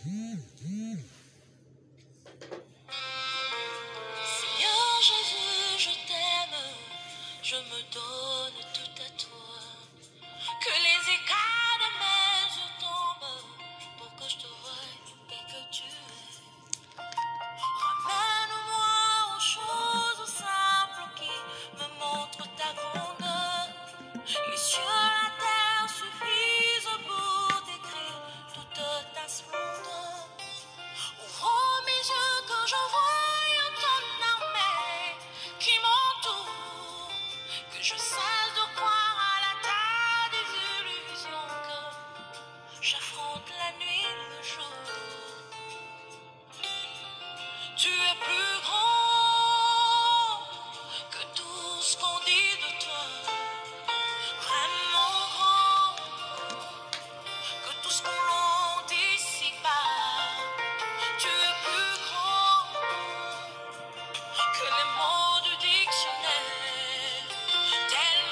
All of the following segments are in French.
Seigneur Jésus, je t'aime, je me donne tout à toi. Que les éclats de mes yeux tombent pour que je te voie et que tu es. Ramène-moi aux choses simples qui me montrent ta grandeur. Les cieux, la terre suffisent pour décrire toute ta splendeur. Ouvre mes yeux que je voie ton armée qui m'entoure, que je cesse de croire à la terre des illusions, que j'affronte la nuit et le jour. Tu es plus grand que tout ce qu'on dit de toi, vraiment grand que tout ce qu'on dit ici-bas. Tu es plus grand que les mots du dictionnaire, tellement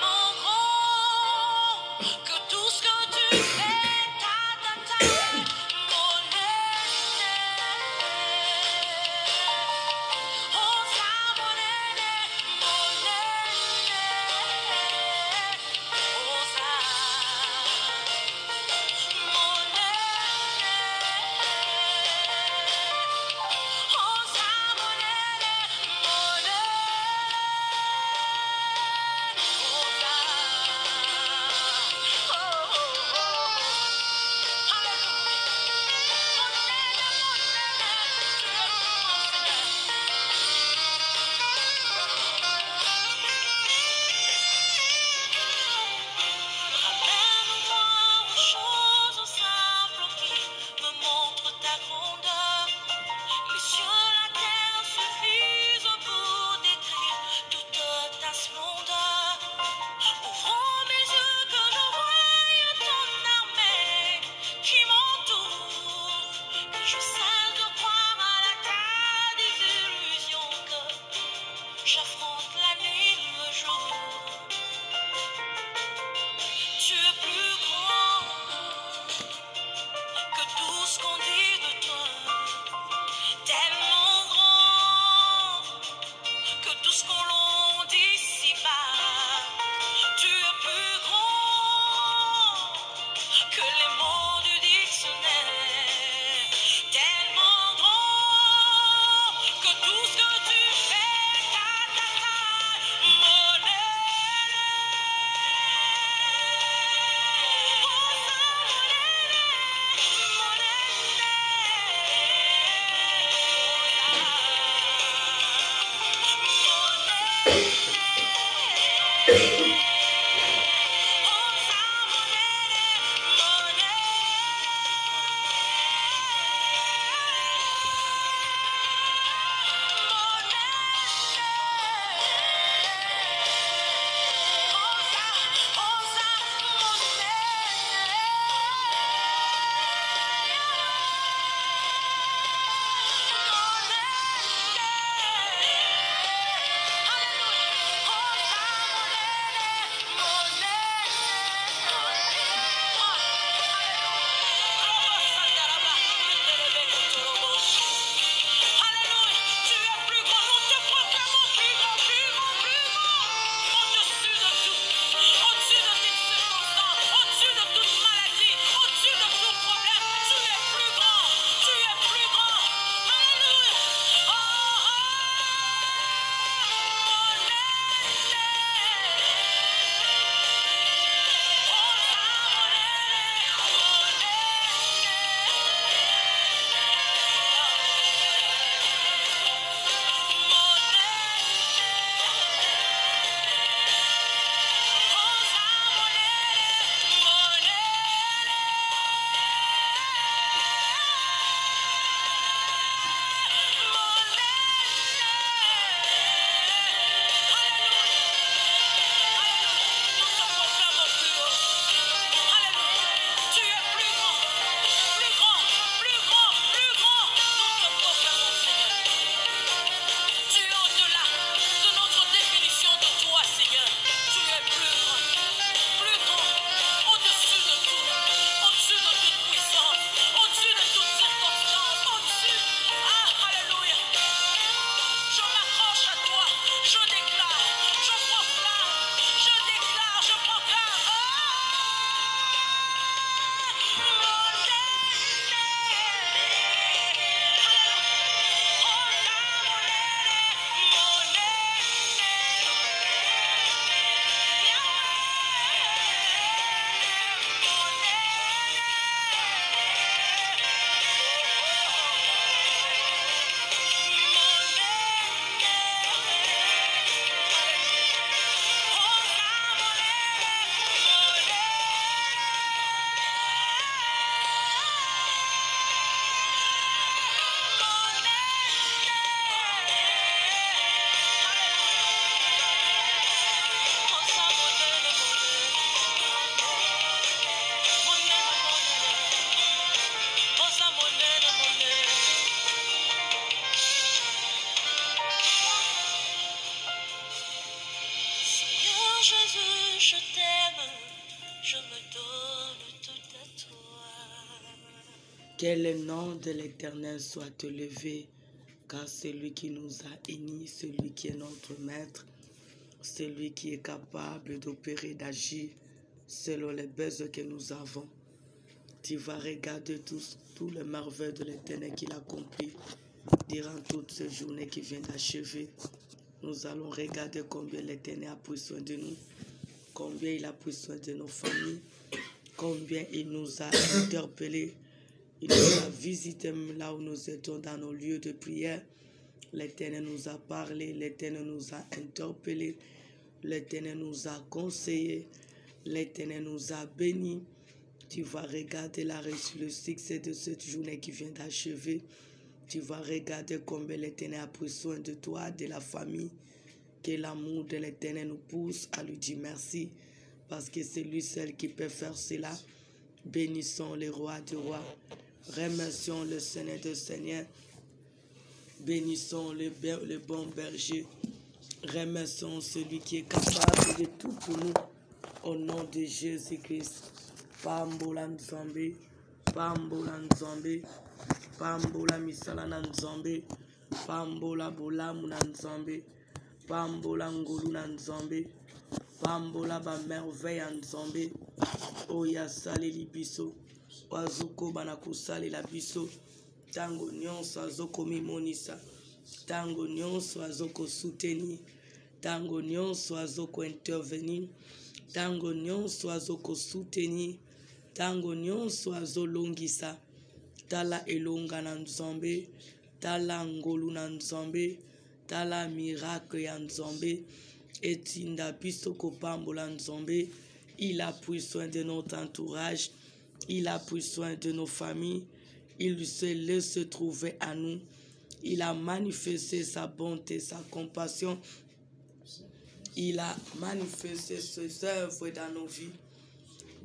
je t'aime, je me donne tout à toi. Que le nom de l'Éternel soit élevé, car c'est lui qui nous a unis, celui qui est notre maître, celui qui est capable d'opérer, d'agir selon les besoins que nous avons. Tu vas regarder tous les merveilles de l'Éternel qu'il accomplit durant toute cette journée qui vient d'achever. Nous allons regarder combien l'Éternel a pris soin de nous, combien il a pris soin de nos familles, combien il nous a interpellés, il nous a visités là où nous étions dans nos lieux de prière. L'Éternel nous a parlé, l'Éternel nous a interpellés, l'Éternel nous a conseillés, l'Éternel nous a bénis. Tu vas regarder le succès de cette journée qui vient d'achever. Tu vas regarder combien l'Éternel a pris soin de toi, de la famille. Que l'amour de l'Éternel nous pousse à lui dire merci, parce que c'est lui seul qui peut faire cela. Bénissons le roi du roi. Remercions le Seigneur des Seigneurs. Bénissons le bon berger. Remercions celui qui est capable de tout pour nous. Au nom de Jésus-Christ. Pambola Nzambe, Pambola Nzambe, Pambola Misala Nzambe, Pambola Bolamu Nzambe, Pambola Ngolu Nzambe, Pambola ba merveille Nzambe, Oya sali libiso, Wazuko banakusali la biso, tango nyonso azoko mimonisa, tango nyonso azoko soutenir, tango nyonso azoko intervenir, tango nyonso azoko soutenir, tango nyonso azolongisa, tala elonga na Nzambe, tala ngolu na Nzambe, tala miracle ya Nzambe, etinda biso kopambola Nzambe. Il a pris soin de notre entourage, il a pris soin de nos familles, il se laisse trouver à nous, il a manifesté sa bonté, sa compassion, il a manifesté ses œuvres dans nos vies.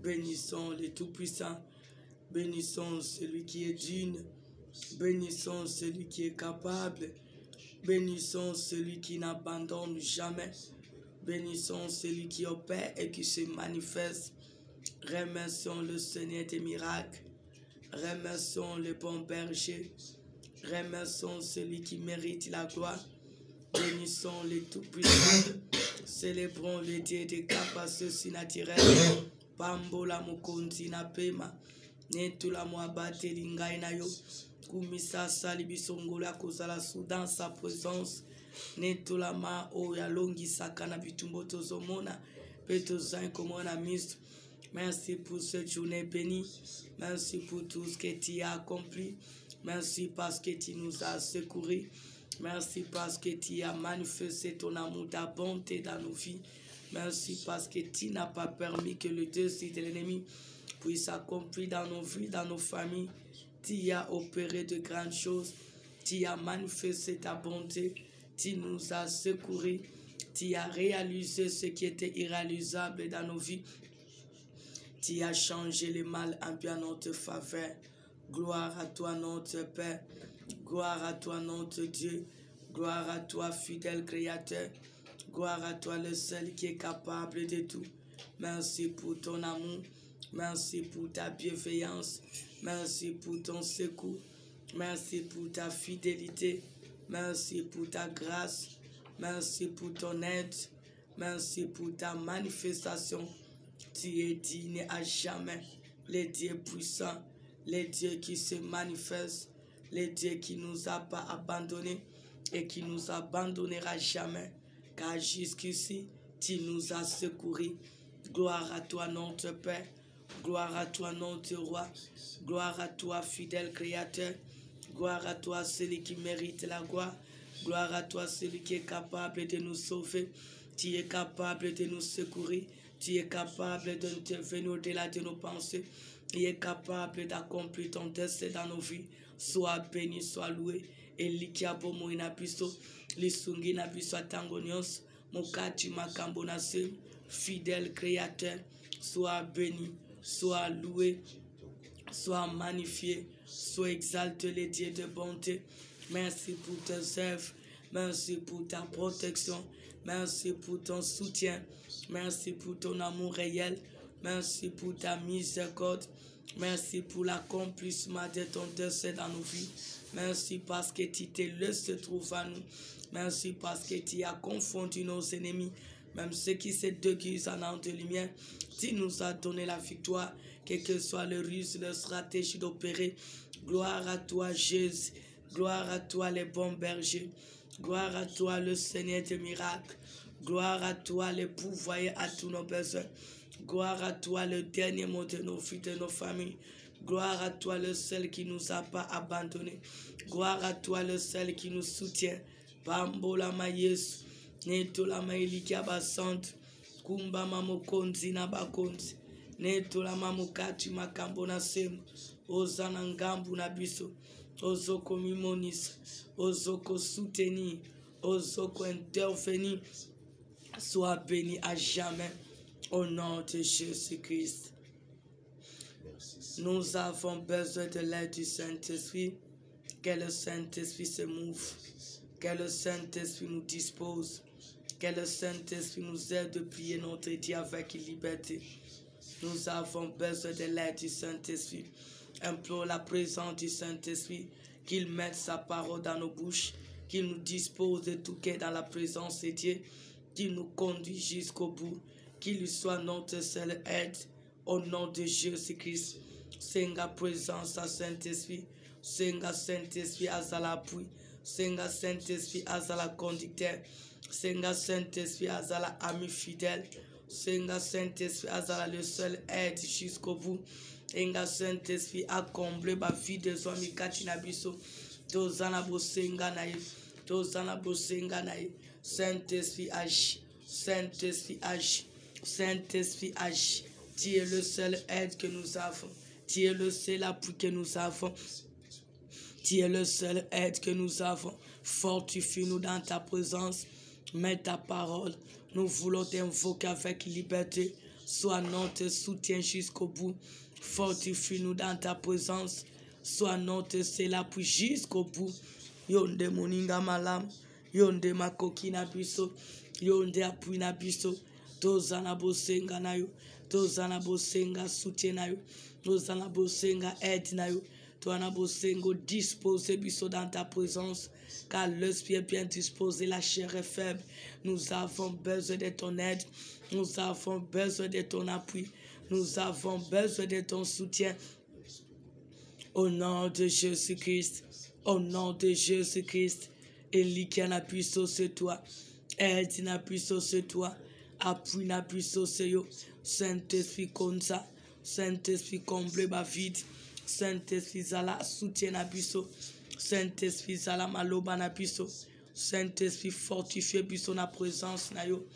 Bénissons le Tout-Puissant, bénissons celui qui est digne, bénissons celui qui est capable, bénissons celui qui n'abandonne jamais, bénissons celui qui opère et qui se manifeste. Remercions le Seigneur des miracles, remercions le bon berger, remercions celui qui mérite la gloire, bénissons le Tout-Puissant, célébrons le Dieu des capacités surnaturelles. Pambola mokonzi na pema netula mwabate lingai na yo kumisa sali bisongolo ya kozala soudan sa présence netula ma oya longi sakana bitumbo tozomona pe tozai komona misto. Merci pour cette journée bénie, merci pour tout ce que tu as accompli, merci parce que tu nous as secourus, merci parce que tu as manifesté ton amour, ta bonté dans nos vies. Merci parce que tu n'as pas permis que le dessein de l'ennemi puisse s'accomplir dans nos vies, dans nos familles. Tu as opéré de grandes choses. Tu as manifesté ta bonté. Tu nous as secourus. Tu as réalisé ce qui était irréalisable dans nos vies. Tu as changé le mal en bien notre faveur. Gloire à toi, notre Père. Gloire à toi, notre Dieu. Gloire à toi, fidèle Créateur. Gloire à toi, le seul qui est capable de tout. Merci pour ton amour. Merci pour ta bienveillance. Merci pour ton secours. Merci pour ta fidélité. Merci pour ta grâce. Merci pour ton aide. Merci pour ta manifestation. Tu es digne à jamais. Le Dieu puissant. Le Dieu qui se manifeste. Le Dieu qui ne nous a pas abandonnés et qui nous abandonnera jamais. Car jusqu'ici, tu nous as secourus. Gloire à toi, notre Père. Gloire à toi, notre Roi. Gloire à toi, fidèle Créateur. Gloire à toi, celui qui mérite la gloire. Gloire à toi, celui qui est capable de nous sauver. Tu es capable de nous secourir. Tu es capable d'intervenir au-delà de nos pensées. Tu es capable d'accomplir ton dessein dans nos vies. Sois béni, sois loué. Elikiabo moina biso. Lisungi na biso atango nyonso mokati makambo na se. Fidèle Créateur, sois béni, sois loué, sois magnifié, sois exalté les dieux de bonté. Merci pour tes œuvres, merci pour ta protection, merci pour ton soutien, Merci pour ton amour réel. Merci pour ta miséricorde. Merci pour l'accomplissement de ton dessein dans nos vies. Merci parce que tu te laisses trouver à nous. Merci parce que tu as confondu nos ennemis. Même ceux qui se déguisent en ange de lumière, tu nous as donné la victoire. Quel que soit le ruse, le stratégie d'opérer. Gloire à toi, Jésus. Gloire à toi, les bons bergers. Gloire à toi, le Seigneur des miracles. Gloire à toi, le pouvoir à tous nos besoins. Gloire à toi, le dernier mot de nos vies, de nos familles. Gloire à toi, le seul qui ne nous a pas abandonnés. Gloire à toi, le seul qui nous soutient. Bambola maïs, neto la maïliki abasante, kumba mamokonzi na bakonzi, neto la mamokati makambo na semu, ozana ngambu na biso, ozoko mimonisa, ozoko soutenir, ozoko intervenir. Sois béni à jamais au nom de Jésus-Christ. Nous avons besoin de l'aide du Saint-Esprit. Que le Saint-Esprit se mouve. Que le Saint-Esprit nous dispose. Que le Saint-Esprit nous aide de prier notre Dieu avec liberté. Nous avons besoin de l'aide du Saint-Esprit. Implore la présence du Saint-Esprit. Qu'il mette sa parole dans nos bouches. Qu'il nous dispose de tout cœur dans la présence de Dieu. Qu'il nous conduit jusqu'au bout. Qu'il lui soit notre seule aide. Au nom de Jésus-Christ. Senga présence à Saint-Esprit. Senga Saint-Esprit azala appui. Senga Saint-Esprit azala conducteur. Senga Saint-Esprit azala ami fidèle. Senga Saint-Esprit azala le seul aide jusqu'au bout. Senga Saint-Esprit a comblé ma vie des hommes katina biso. Tozana bosenga naï. Tozana bosenga naï. Saint-Esprit agit. Saint-Esprit agit. Saint-Esprit agit. Tu es le seul aide que nous avons. Tu es le seul appui que nous avons. Tu es le seul aide que nous avons. Fortifie-nous dans ta présence. Mets ta parole. Nous voulons t'invoquer avec liberté. Sois notre soutien jusqu'au bout. Fortifie-nous dans ta présence. Sois notre seul appui jusqu'au bout. Yonde moninga malam. Yonde makoki na biso. Yonde appui na biso. Tozana bosenga na yo. Tozana bosenga soutien na yo. Tozana bosenga aide na yo. Tozana bosengo disposer biso dans ta présence. Car l'esprit est bien disposé, la chair est faible. Nous avons besoin de ton aide. Nous avons besoin de ton appui. Nous avons besoin de ton soutien. Au nom de Jésus-Christ. Au nom de Jésus-Christ. Élie qui en appuie sur toi. Aide qui en appuie sur toi. Appui na biso seyo. Saint-Esprit comme ça. Saint-Esprit comble ma vide. Saint-Esprit zala soutien na biso. Saint-Esprit zala maloba na biso. Saint-Esprit fortifie biso na présence na yo.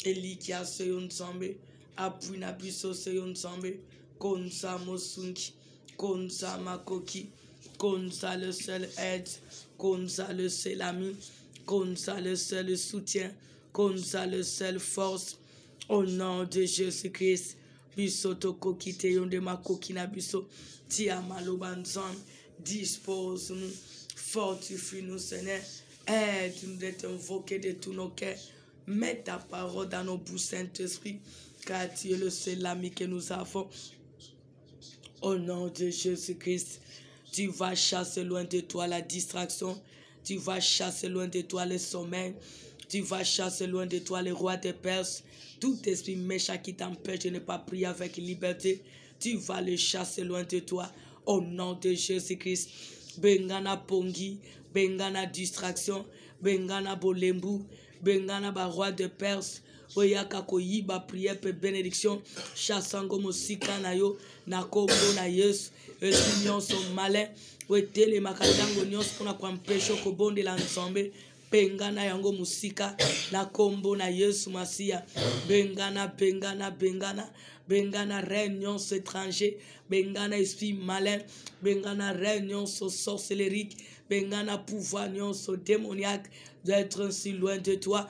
Eli qui a seyo nzambe. Appui na biso seyo nzambe. Konza mosungi. Konza makoki. Konza le seul aide. Konza le seul ami. Konza le seul soutien. Konza le seul force. Au nom de Jésus-Christ. Biso toko kite yonde makoki na biso. Tia maloba nzambe. Dispose-nous. Fortifie-nous, Seigneur. Aide-nous de t'invoquer de tous nos cœurs. Mets ta parole dans nos bouches, Saint-Esprit. Car tu es le seul ami que nous avons. Au nom de Jésus-Christ. Tu vas chasser loin de toi la distraction. Tu vas chasser loin de toi le sommeil. Tu vas chasser loin de toi les rois des Perses. Tout esprit méchant qui t'empêche de ne pas prier avec liberté. Tu vas le chasser loin de toi. Au nom de Jésus-Christ. Bengana pongi. Bengana distraction. Bengana bolembu. Bengana ba roi de Perse. Oyaka koyiba prière pe bénédiction. Chassango mosika na yo. Na kombo na Yesu. Esprit nyonso malin. Wetele makatango nyonso pona kwa mpesho kobonde la nzambe. Bengana yango musika. Na kombo na Yesu Masia. Bengana, bengana, bengana. Bengana réunion étranger. Bengana esprit malin. Bengana réunion sorcellerique. Bengana pouvoir nyonso démoniaque. D'être ainsi loin de toi.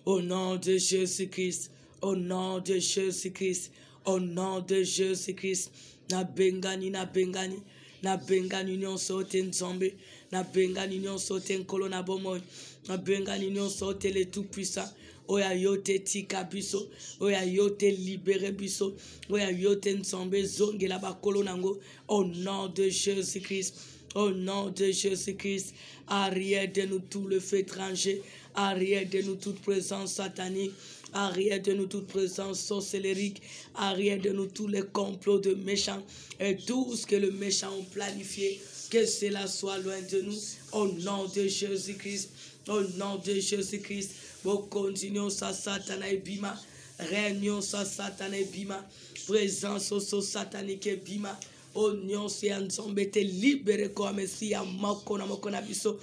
Au nom de Jésus-Christ. Au nom de Jésus-Christ. Au nom de Jésus-Christ. Na bengani, na bengani. Na bengani nyonso te nzambe. Na bengani nyonso te nkolo na bomoy. Na bengani nyonso te le tout puissant. oya yo te tika biso, oya yo te libere biso, oya yo te nzambe zongela bakolo nango, au nom de Jésus-Christ. Au nom de Jésus-Christ, arrière de nous tout le feu étranger, arrière de nous toute présence satanique, arrière de nous toute présence sorcellérique, arrière de nous tous les complots de méchants et tout ce que le méchant a planifié, que cela soit loin de nous. Au nom de Jésus-Christ, au nom de Jésus-Christ, nous continuons sa satana et bima, réunion sa satana et bima, présence au satanique et bima. Oh non, c'est un zombie te libéré comme si à makona biso.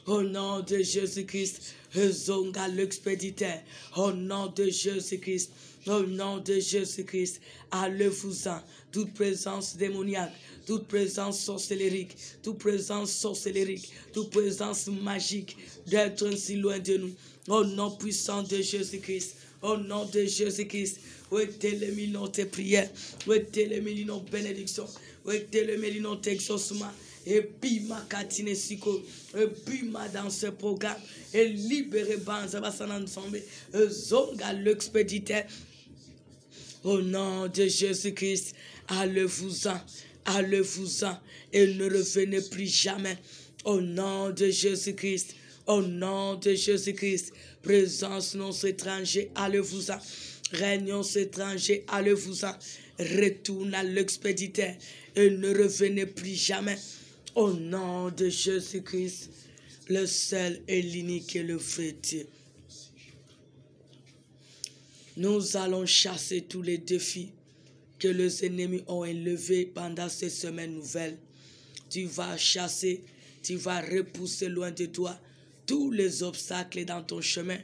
Au nom de Jésus-Christ, Zonga l'expéditeur. Au nom de Jésus-Christ, au nom de Jésus-Christ, allez-vous-en. Toute présence démoniaque, toute présence sorcellérique, toute présence magique, d'être ainsi loin de nous. Au nom puissant de Jésus-Christ, au nom de Jésus-Christ, où est-il notre prière, où est-il notre bénédiction, où est-il notre exaucement. Et puis ma katine siko, et puis ma dans ce programme, et libéré banza basan ensemble, zonga l'expéditeur. Au nom de Jésus-Christ, allez-vous-en, allez-vous-en, et ne revenez plus jamais. Au nom de Jésus-Christ, au nom de Jésus-Christ, présence non étranger, allez-vous-en. Réunion étranger, allez-vous-en. Retourne à l'expéditeur et ne revenez plus jamais. Au nom de Jésus-Christ, le seul et l'unique et le vrai Dieu. Nous allons chasser tous les défis que les ennemis ont élevés pendant ces semaines nouvelles. Tu vas chasser, tu vas repousser loin de toi tous les obstacles dans ton chemin,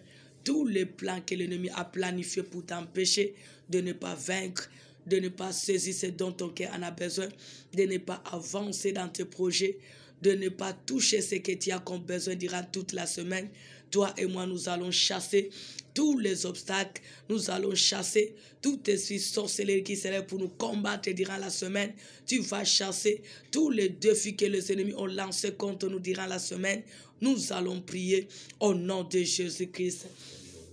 tous les plans que l'ennemi a planifiés pour t'empêcher de ne pas vaincre, de ne pas saisir ce dont ton cœur en a besoin, de ne pas avancer dans tes projets, de ne pas toucher ce que tu as comme besoin durant toute la semaine. Toi et moi, nous allons chasser tous les obstacles, nous allons chasser tout esprit sorcellerie qui serait pour nous combattre durant la semaine. Tu vas chasser tous les défis que les ennemis ont lancés contre nous durant la semaine. Nous allons prier au nom de Jésus-Christ.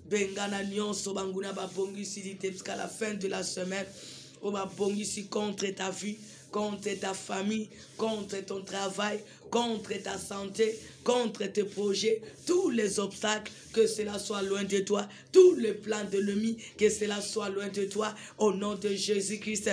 Bengana nyonso banguna babongisi jusqu'à la fin de la semaine. On va bongisi contre ta vie, contre ta famille, contre ton travail, contre ta santé, contre tes projets, tous les obstacles, que cela soit loin de toi, tous les plans de l'ennemi, que cela soit loin de toi, au nom de Jésus-Christ.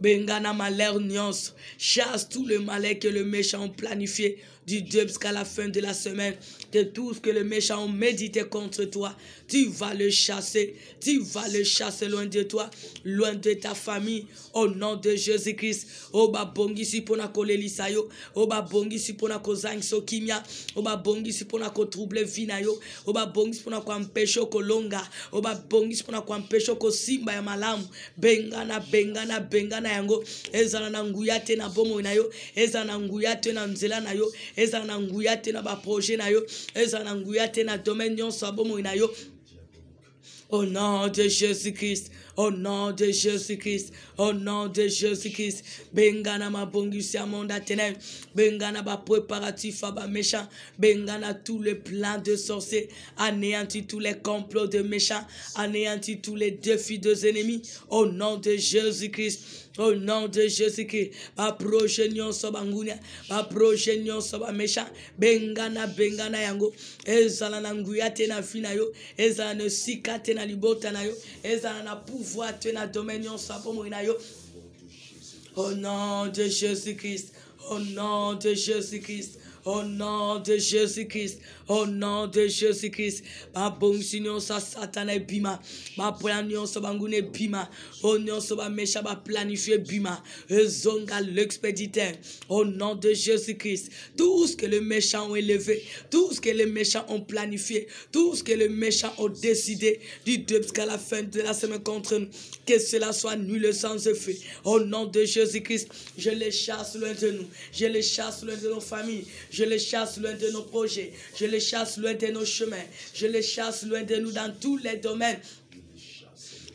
Bengana malheur nyonso, chasse tout le malheur que le méchant a planifié du début jusqu'à la fin de la semaine, que tout ce que le méchant a médité contre toi, tu vas le chasser loin de toi, loin de ta famille, au nom de Jésus-Christ. Oba bongisi pona kolelisa yo, oba bongisi pona kozangisa kimia, oba bongisi pona ko trouble vina yo, oba bongisi pona ko empêcher kolonga, oba bongisi pona ko empêcher ko simba ya malamu. Bengana yango, ezana na nguya te na bomo na yo, ezana nguya te na nzela na yo, ezana nguya te na ba projet na yo, ezana nguya te na domaine nyonso bomo na yo. Au nom de Jésus-Christ, au nom de Jésus-Christ, au nom de Jésus-Christ, bengana ma bongisi amonda ténèbres, bengana ba préparatif à ba méchant, bengana tous les plans de sorciers, anéantis tous les complots de méchants, anéantis tous les défis des ennemis, au nom de Jésus-Christ. Au nom de Jésus-Christ, ba projet nyonso bangunya, ba projet nyonso ba méchant, bengana yango, ezala na nguya te na fina yo, ezala na sika te na libota na yo, ezala na pouvoir te na domaine nyonso abomo na yo. Au nom de Jésus-Christ, au nom de Jésus-Christ, au nom de Jésus-Christ, au nom de Jésus-Christ, ma bongsinyon sa satana bima, ma planyon sa bangune bima, onyon sa ba méchant ba planifié bima, zonga l'expéditeur, au nom de Jésus-Christ, tout ce que les méchants ont élevé, tout ce que les méchants ont planifié, tout ce que les méchants ont décidé, du début jusqu'à la fin de la semaine contre nous, que cela soit nul et sans effet, au nom de Jésus-Christ, je les chasse loin de nous, je les chasse loin de nos familles, je les chasse loin de nos projets, je les chasse loin de nos chemins, je les chasse loin de nous dans tous les domaines.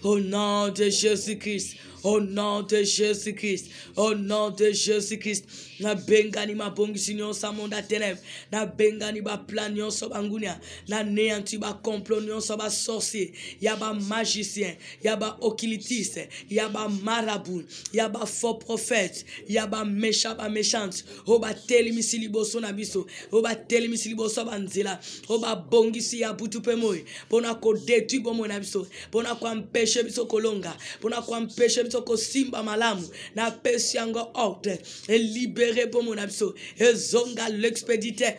Au nom de Jésus-Christ, Au nom de Jésus-Christ. Au nom de Jésus-Christ. Na bengani ma bongisi nyon sa monda ténèbres. Na bengani ba plan nyon so bangunia. Na néanti ba complot nyon so ba sorcier. Yaba magicien. Yaba occultiste. Yaba marabout. Yaba faux prophète. Yaba méchant ba méchante. Oba telimisi liboso na biso. Oba telimisi liboso banzela. Oba bongisi ya butupe moi. Pona ko détruit bomo na biso. Pona ko empêcher biso kolonga. Pona ko empêcher biso ko simba malamu. Na pesi yango ordre. Et libérer bomo na biso. Et zonga l'expéditeur.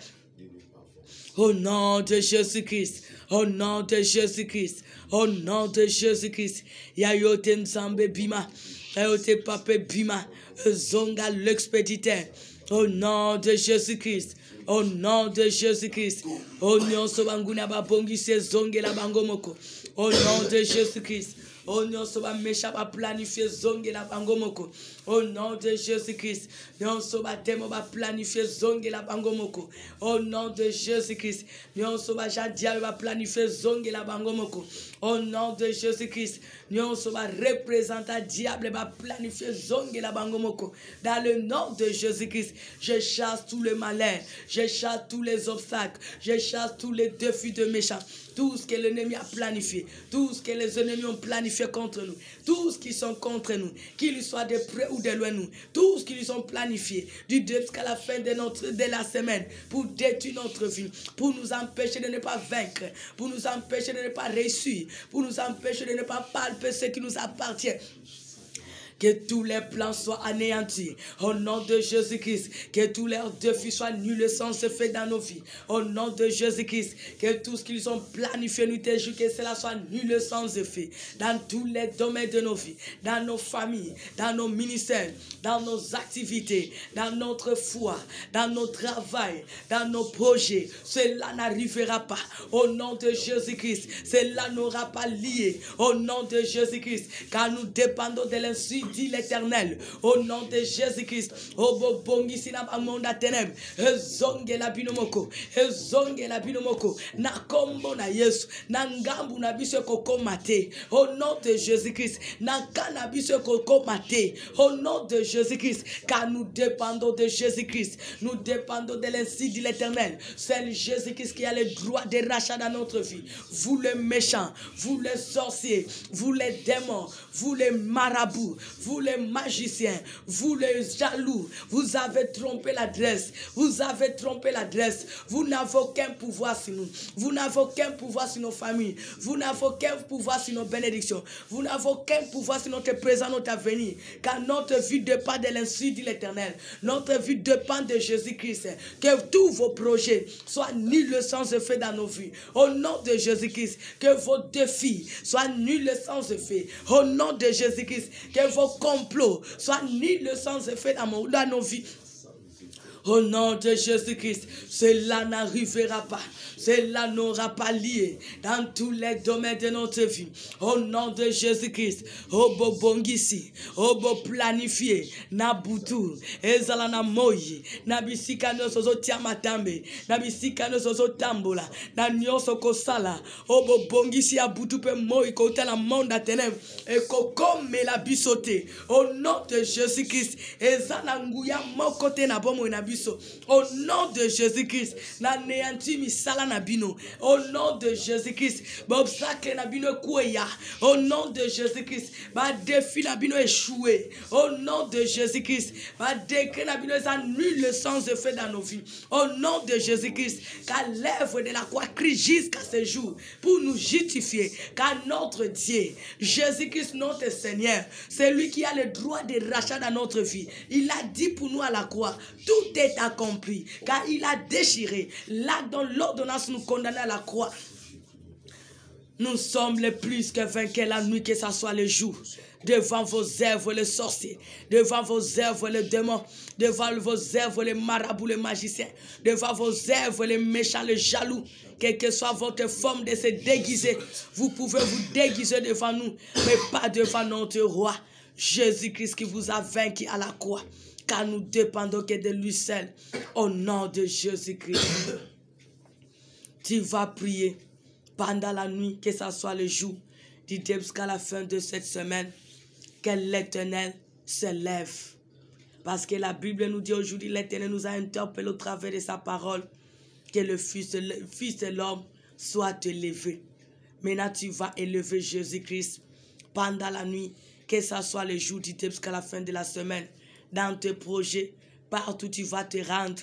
Au nom de Jésus-Christ. Au nom de Jésus-Christ. Au nom de Jésus-Christ. Yayote nzambe bima. Yayote pape bima. Zonga l'expéditeur. Au nom de Jésus-Christ. Au nom de Jésus-Christ. Au nom sobanguna babongi se zonge la bangomoko. Au nom de Jésus-Christ. Au nom soba mécha ba planifier zonge la bangomoko. Au nom de Jésus-Christ. Nyon soba demo ba planifier zonge la bangomoko. Au nom de Jésus-Christ. Nyon soba jadia ba planifier zonge la bangomoko. Au nom de Jésus-Christ. Nyon soba représenta diable ba planifier zonge la bangomoko. Dans le nom de Jésus-Christ, je chasse tous les malheurs, je chasse tous les obstacles, je chasse tous les défis de méchants. Tout ce que l'ennemi a planifié, tout ce que les ennemis ont planifié contre nous, tout ce qui sont contre nous, qu'ils soient de près ou de loin nous, tout ce qu'ils ont planifié du début jusqu'à la fin de la semaine pour détruire notre vie, pour nous empêcher de ne pas vaincre, pour nous empêcher de ne pas réussir, pour nous empêcher de ne pas palper ce qui nous appartient. Que tous les plans soient anéantis. Au nom de Jésus-Christ. Que tous leurs défis soient nuls sans effet dans nos vies. Au nom de Jésus-Christ. Que tout ce qu'ils ont planifié, nous te jure que cela soit nul sans effet. Dans tous les domaines de nos vies. Dans nos familles. Dans nos ministères. Dans nos activités. Dans notre foi. Dans nos travail. Dans nos projets. Cela n'arrivera pas. Au nom de Jésus-Christ. Cela n'aura pas lié. Au nom de Jésus-Christ. Car nous dépendons de l'insu dit l'Éternel, au nom de Jésus-Christ, au bobongi sina bamonda ténèbres, ezonge la binomoko, na kombo na Yesu, na ngambu na biso koko mate, au nom de Jésus-Christ, na kana biso koko mate, au nom de Jésus-Christ, car nous dépendons de Jésus-Christ, nous dépendons de l'insi dit l'Éternel, c'est Jésus-Christ qui a le droit de rachat dans notre vie. Vous les méchants, vous les sorciers, vous les démons, vous les marabouts, vous les magiciens, vous les jaloux, vous avez trompé l'adresse, vous avez trompé l'adresse, vous n'avez aucun pouvoir sur nous, vous n'avez aucun pouvoir sur nos familles, vous n'avez aucun pouvoir sur nos bénédictions, vous n'avez aucun pouvoir sur notre présent, notre avenir, car notre vie dépend de l'insu de l'Éternel, notre vie dépend de Jésus-Christ, que tous vos projets soient nuls sans effet dans nos vies, au nom de Jésus-Christ, que vos défis soient nuls sans effet, au nom de Jésus-Christ, que vos complots soient nuls sans effet dans nos vies. Au nom de Jésus-Christ, cela n'arrivera pas. Cela n'aura pas lié dans tous les domaines de notre vie. Au nom de Jésus-Christ, au bo bongisi, au bo planifié, na butu, ezala na moyi, na bisika no sozo tiamatambe, na bisika no sozo tambola, na nyoso kosala, au bo bongisi ya butu pe moyi kote la monde à ténèbres, et kokome la bisote. Au nom de Jésus-Christ, ezala nguya mokote na bomo na biso. Au nom de Jésus-Christ, na néanti misala na bino. Au nom de Jésus-Christ, obstacle na bino kouya. Au nom de Jésus-Christ, ba défi na bino échoué. Au nom de Jésus-Christ, ba décret na bino est nul sans effet dans nos vies. Au nom de Jésus-Christ, car l'œuvre de la croix crie jusqu'à ce jour pour nous justifier. Car notre Dieu, Jésus-Christ notre Seigneur, c'est lui qui a le droit de rachat dans notre vie. Il a dit pour nous à la croix, tout est accompli, car il a déchiré l'acte dont l'ordonnance nous condamnait à la croix. Nous sommes les plus que vainqueurs la nuit, que ce soit le jour. Devant vos œuvres, les sorciers. Devant vos œuvres, les démons. Devant vos œuvres, les marabouts, les magiciens. Devant vos œuvres, les méchants, les jaloux. Quelle que soit votre forme de se déguiser, vous pouvez vous déguiser devant nous, mais pas devant notre roi. Jésus-Christ qui vous a vaincu à la croix. Car nous dépendons que de lui seul. Au nom de Jésus-Christ. Tu vas prier pendant la nuit, que ce soit le jour, du début jusqu'à la fin de cette semaine. que l'Éternel se lève. Parce que la Bible nous dit aujourd'hui, l'Éternel nous a interpellé au travers de sa parole, que le Fils de l'homme soit élevé. Maintenant, tu vas élever Jésus-Christ pendant la nuit, que ce soit le jour du thé jusqu'à la fin de la semaine, dans tes projets, partout tu vas te rendre,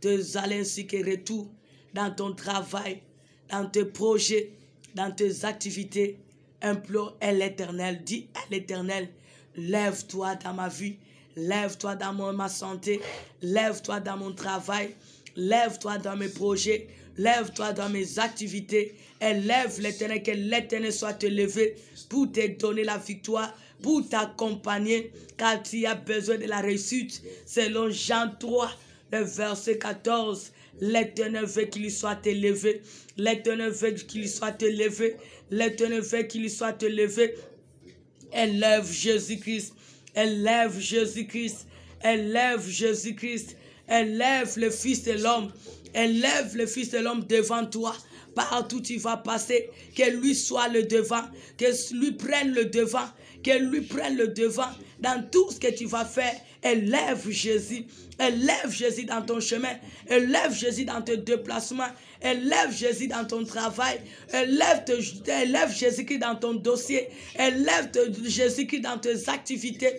tes allées ainsi que retour, dans ton travail, dans tes projets, dans tes activités. Implore à l'Éternel, dis à l'Éternel, lève-toi dans ma vie, lève-toi dans ma santé, lève-toi dans mon travail, lève-toi dans mes projets, lève-toi dans mes activités, et lève l'Éternel, que l'Éternel soit élevé pour te donner la victoire, pour t'accompagner, car tu as besoin de la réussite. Selon Jean 3, le verset 14, l'Éternel veut qu'il soit élevé, l'Éternel veut qu'il soit élevé, l'Éternel veut qu'il soit élevé. Élève Jésus-Christ, élève Jésus-Christ, élève Jésus-Christ, élève le Fils de l'homme, élève le Fils de l'homme devant toi. Partout tu vas passer, que lui soit le devant, que lui prenne le devant, que lui prenne le devant dans tout ce que tu vas faire. Élève Jésus dans ton chemin, élève Jésus dans tes déplacements, élève Jésus dans ton travail, élève Jésus-Christ dans ton dossier, élève Jésus-Christ dans tes activités.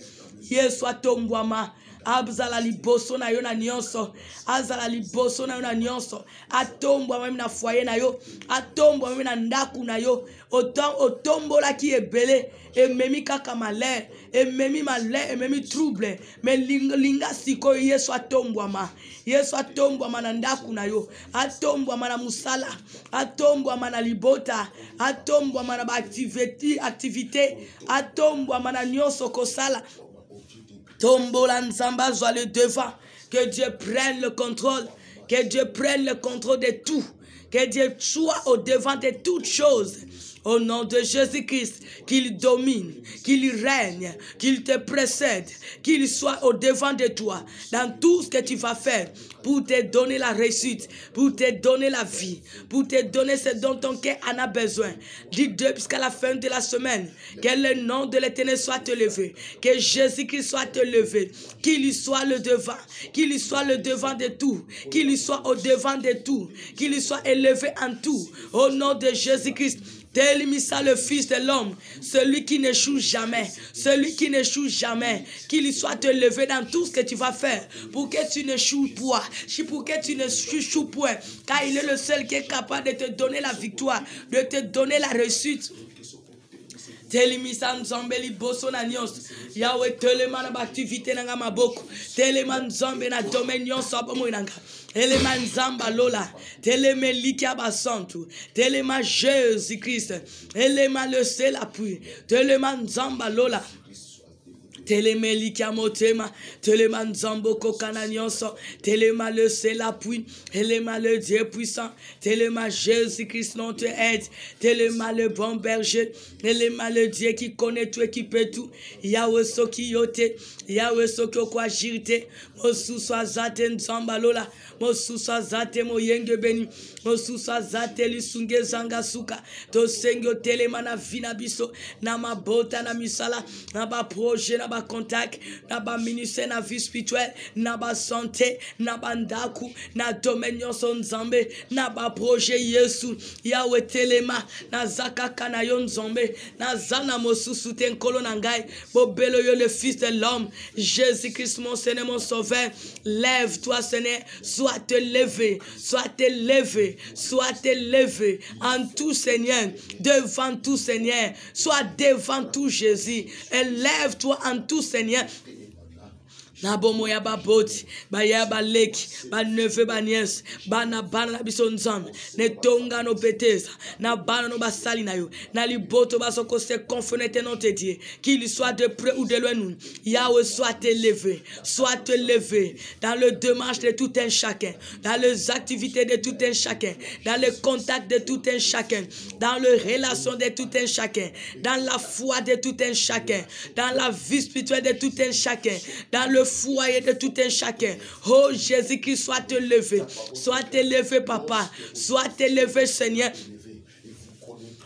Yeswa tombwama. Abzala liboso na yo na nyonso, azala liboso na yo na nyonso, atombwa meme na foyer na yo, atombwa meme na ndaku na yo, otombola ki ebele, ememi kaka malheur, ememi malheur, ememi trouble, mais linga siko Yesu atombwama, Yesu atombwama na ndaku na yo, atombwama na musala, atombwama na libota, atombwama na activité, atombwama na nyonso kosala. Tombola Nzamba soit le devant, que Dieu prenne le contrôle, que Dieu prenne le contrôle de tout, que Dieu soit au devant de toutes choses. Au nom de Jésus-Christ, qu'il domine, qu'il règne, qu'il te précède, qu'il soit au devant de toi dans tout ce que tu vas faire pour te donner la réussite, pour te donner la vie, pour te donner ce dont ton cœur en a besoin. Dis-le jusqu'à la fin de la semaine, que le nom de l'Éternel soit élevé, que Jésus-Christ soit élevé, qu'il y soit le devant, qu'il y soit le devant de tout, qu'il y soit au devant de tout, qu'il y soit élevé en tout. Au nom de Jésus-Christ, tel Missa, le Fils de l'homme, celui qui n'échoue jamais, celui qui n'échoue jamais, qu'il soit élevé dans tout ce que tu vas faire, pour que tu n'échoues pas, pour que tu n'échoues point, car il est le seul qui est capable de te donner la victoire, de te donner la réussite. Telimisa nzombe liboso na nyonso Yahweh telema na activité na maboko telema nzombe na domaine nyonso abomo inanga telema nzamba lola telema likia basantu telema Jésus Christ telema le seul appui telema nzamba lola Telema likia motema, telema nzambo kokana nyonso, telema le seul appui, telema le Dieu puissant, telema Jésus-Christ notre aide, telema le bon berger, telema le Dieu qui connaît tout et qui peut tout, Yahweh soki yote, Yahweh soki okwa jirte, mosu so zate nzamba lola, mosu so zate moyenge beni, mosu so zate lisunge zanga suka, to sengyo telema na vina biso, na mabota na misala, na ba projet na ba contact, na ba ministère na vie spirituelle, na ba santé, na ba ndaku, na domaine son nzambe, na ba projet Yesu, Yahweh telema, na zakaka na yon nzambe, na zana mosusu tenkolo na ngai, bobelo yo le Fils de l'homme, Jésus-Christ mon Seigneur, mon Sauveur, lève-toi Seigneur, sois élevé, sois élevé, sois élevé en tout Seigneur, devant tout Seigneur, sois devant tout Jésus, élève-toi en tout Seigneur. Na bomo ya baboti ba ya ba leki ba neve ba nièce ba na bana na biso nzambe ne tonga no peteza na bana no basali na yo na liboto basoko se confronter non te Dieu qu'il soit de près ou de loin nous Yahweh soit élevé dans le démarche de tout un chacun, dans les activités de tout un chacun, dans le contact de tout un chacun, dans les relations de tout un chacun, dans la foi de tout un chacun, dans la vie spirituelle de tout un chacun, dans le foyer de tout un chacun. Oh Jésus-Christ, soit élevé papa, soit élevé Seigneur.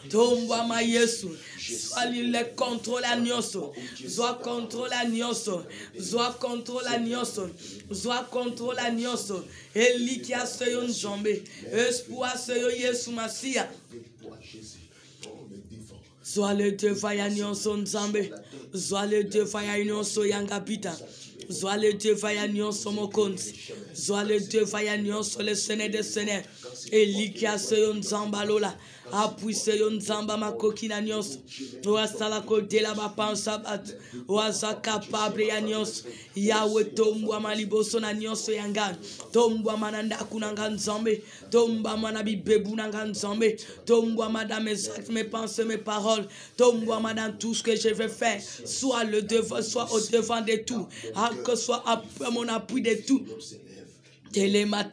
Tomba ma Yesu, Sois le contrôle à nyonso. Sois contrôle à nyonso. Sois contrôle à nyonso. Sois contrôle à nyonso. Eli qui a ce yon jambé. Espoir ce yon Yesu Masia. Sois le devant ya nyonso nzambe. Sois le devant ya nyonso yangapita. Sois le devant ya nyonso mokonzi. Sois le devant ya nyonso le Seigneur des Seigneurs. Eli qui a ce yon nzamba lola. Appuie ce yon nzamba makoki na nyonso. Oasala kote la bapansa bat. Oasa capable ya nyonso. Yahweh tombwa maliboso na nyonso yangana. Tombwa mananda kunanga nzambe. Tombwa manabi bebu nanga nzambe. Tombwa madame mes actes, mes pensées, mes paroles. Tombwa madame tout ce que je vais faire. Sois le devant, sois au devant de tout. Que soit mon appui de tout. Téléma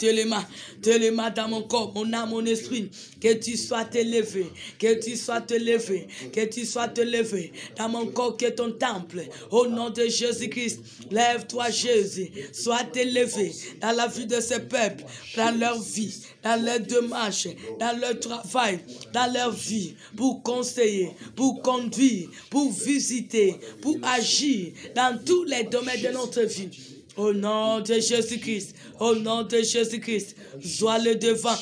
dans mon corps, mon âme, mon esprit, que tu sois élevé, que tu sois élevé, que tu sois élevé dans mon corps qui est ton temple. Au nom de Jésus-Christ, lève-toi Jésus, sois élevé dans la vie de ce peuple, dans leur vie, dans leur démarche, dans leur travail, dans leur vie, pour conseiller, pour conduire, pour visiter, pour agir dans tous les domaines de notre vie. Au nom de Jésus-Christ, au nom de Jésus-Christ, sois le devant.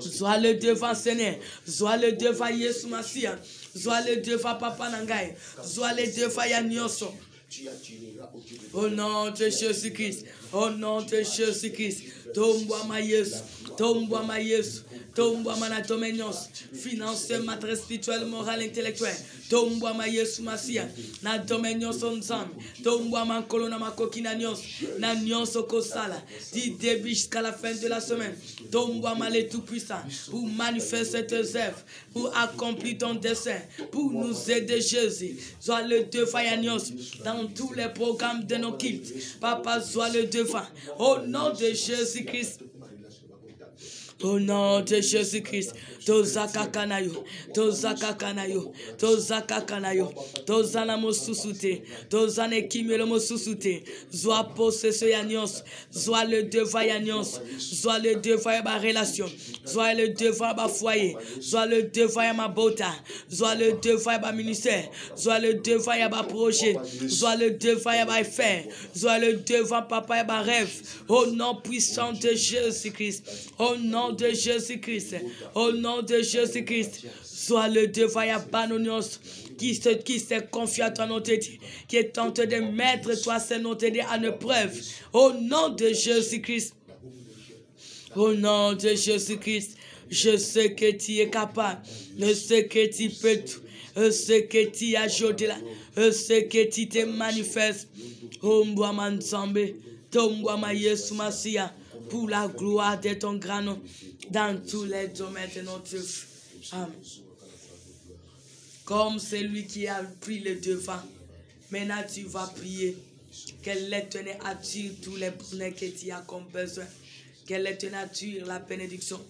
Sois le devant, Seigneur. Sois le devant, Yesu Masia. Sois le devant, Papa Nangai. Sois le devant, Yanyoso. Au nom de Jésus-Christ, au nom de Jésus-Christ, tombe-moi ma Yesu, tombe-moi ma Yesu, tombe-moi ma dominions, financière, matérielle, spirituelle, morale, intellectuelle, tombe-moi ma Yesu Masia, na dominions ensemble, tombe-moi ma colonna, ma coquina nyons, na nyons au kosala, du début jusqu'à la fin de la semaine, tombe-moi ma le tout-puissant, pour manifester tes œuvres, pour accomplir ton dessein, pour nous aider Jésus, sois le devant Yagnos, dans tous les programmes de nos cultes. Papa, sois le devant. Au nom de Jésus-Christ. Au nom de Jésus-Christ, Tozaka Kanayo, Tozaka Kanayo, Tozaka Kanayo, Tozana Mosusute, Tozane Kimelo Mosusute, Zoa possession Yagnos, Zoa le devant Yagnos, Zoa le devant ma relation, Zoa le devant ma foyer, Zoa le devant ma bota, Zoa le devant ma ministère, Zoa le devant ma projet, Zoa le devant ma affaire, Zoa le devant papa ma rêve, au nom puissant de Jésus-Christ, au nom de Jésus-Christ, au nom de Jésus-Christ, sois le devant Banonios qui s'est confié à toi, notre Dieu, qui est tenté de mettre toi, c'est notre Dieu, en épreuve, au nom de Jésus-Christ, au nom de Jésus-Christ, je sais que tu es capable, je sais que tu peux tout, je sais que tu as ajouté là, je sais que tu te manifestes, Omboa Manzambe, Tomboa Mayesu Masia, pour la gloire de ton grand nom, dans tous les domaines de notre vie. Amen. Comme celui qui a pris le devant, maintenant tu vas prier. Que l'Éternel attire tous les bonheurs que tu as comme besoin. Que l'Éternel attire la bénédiction.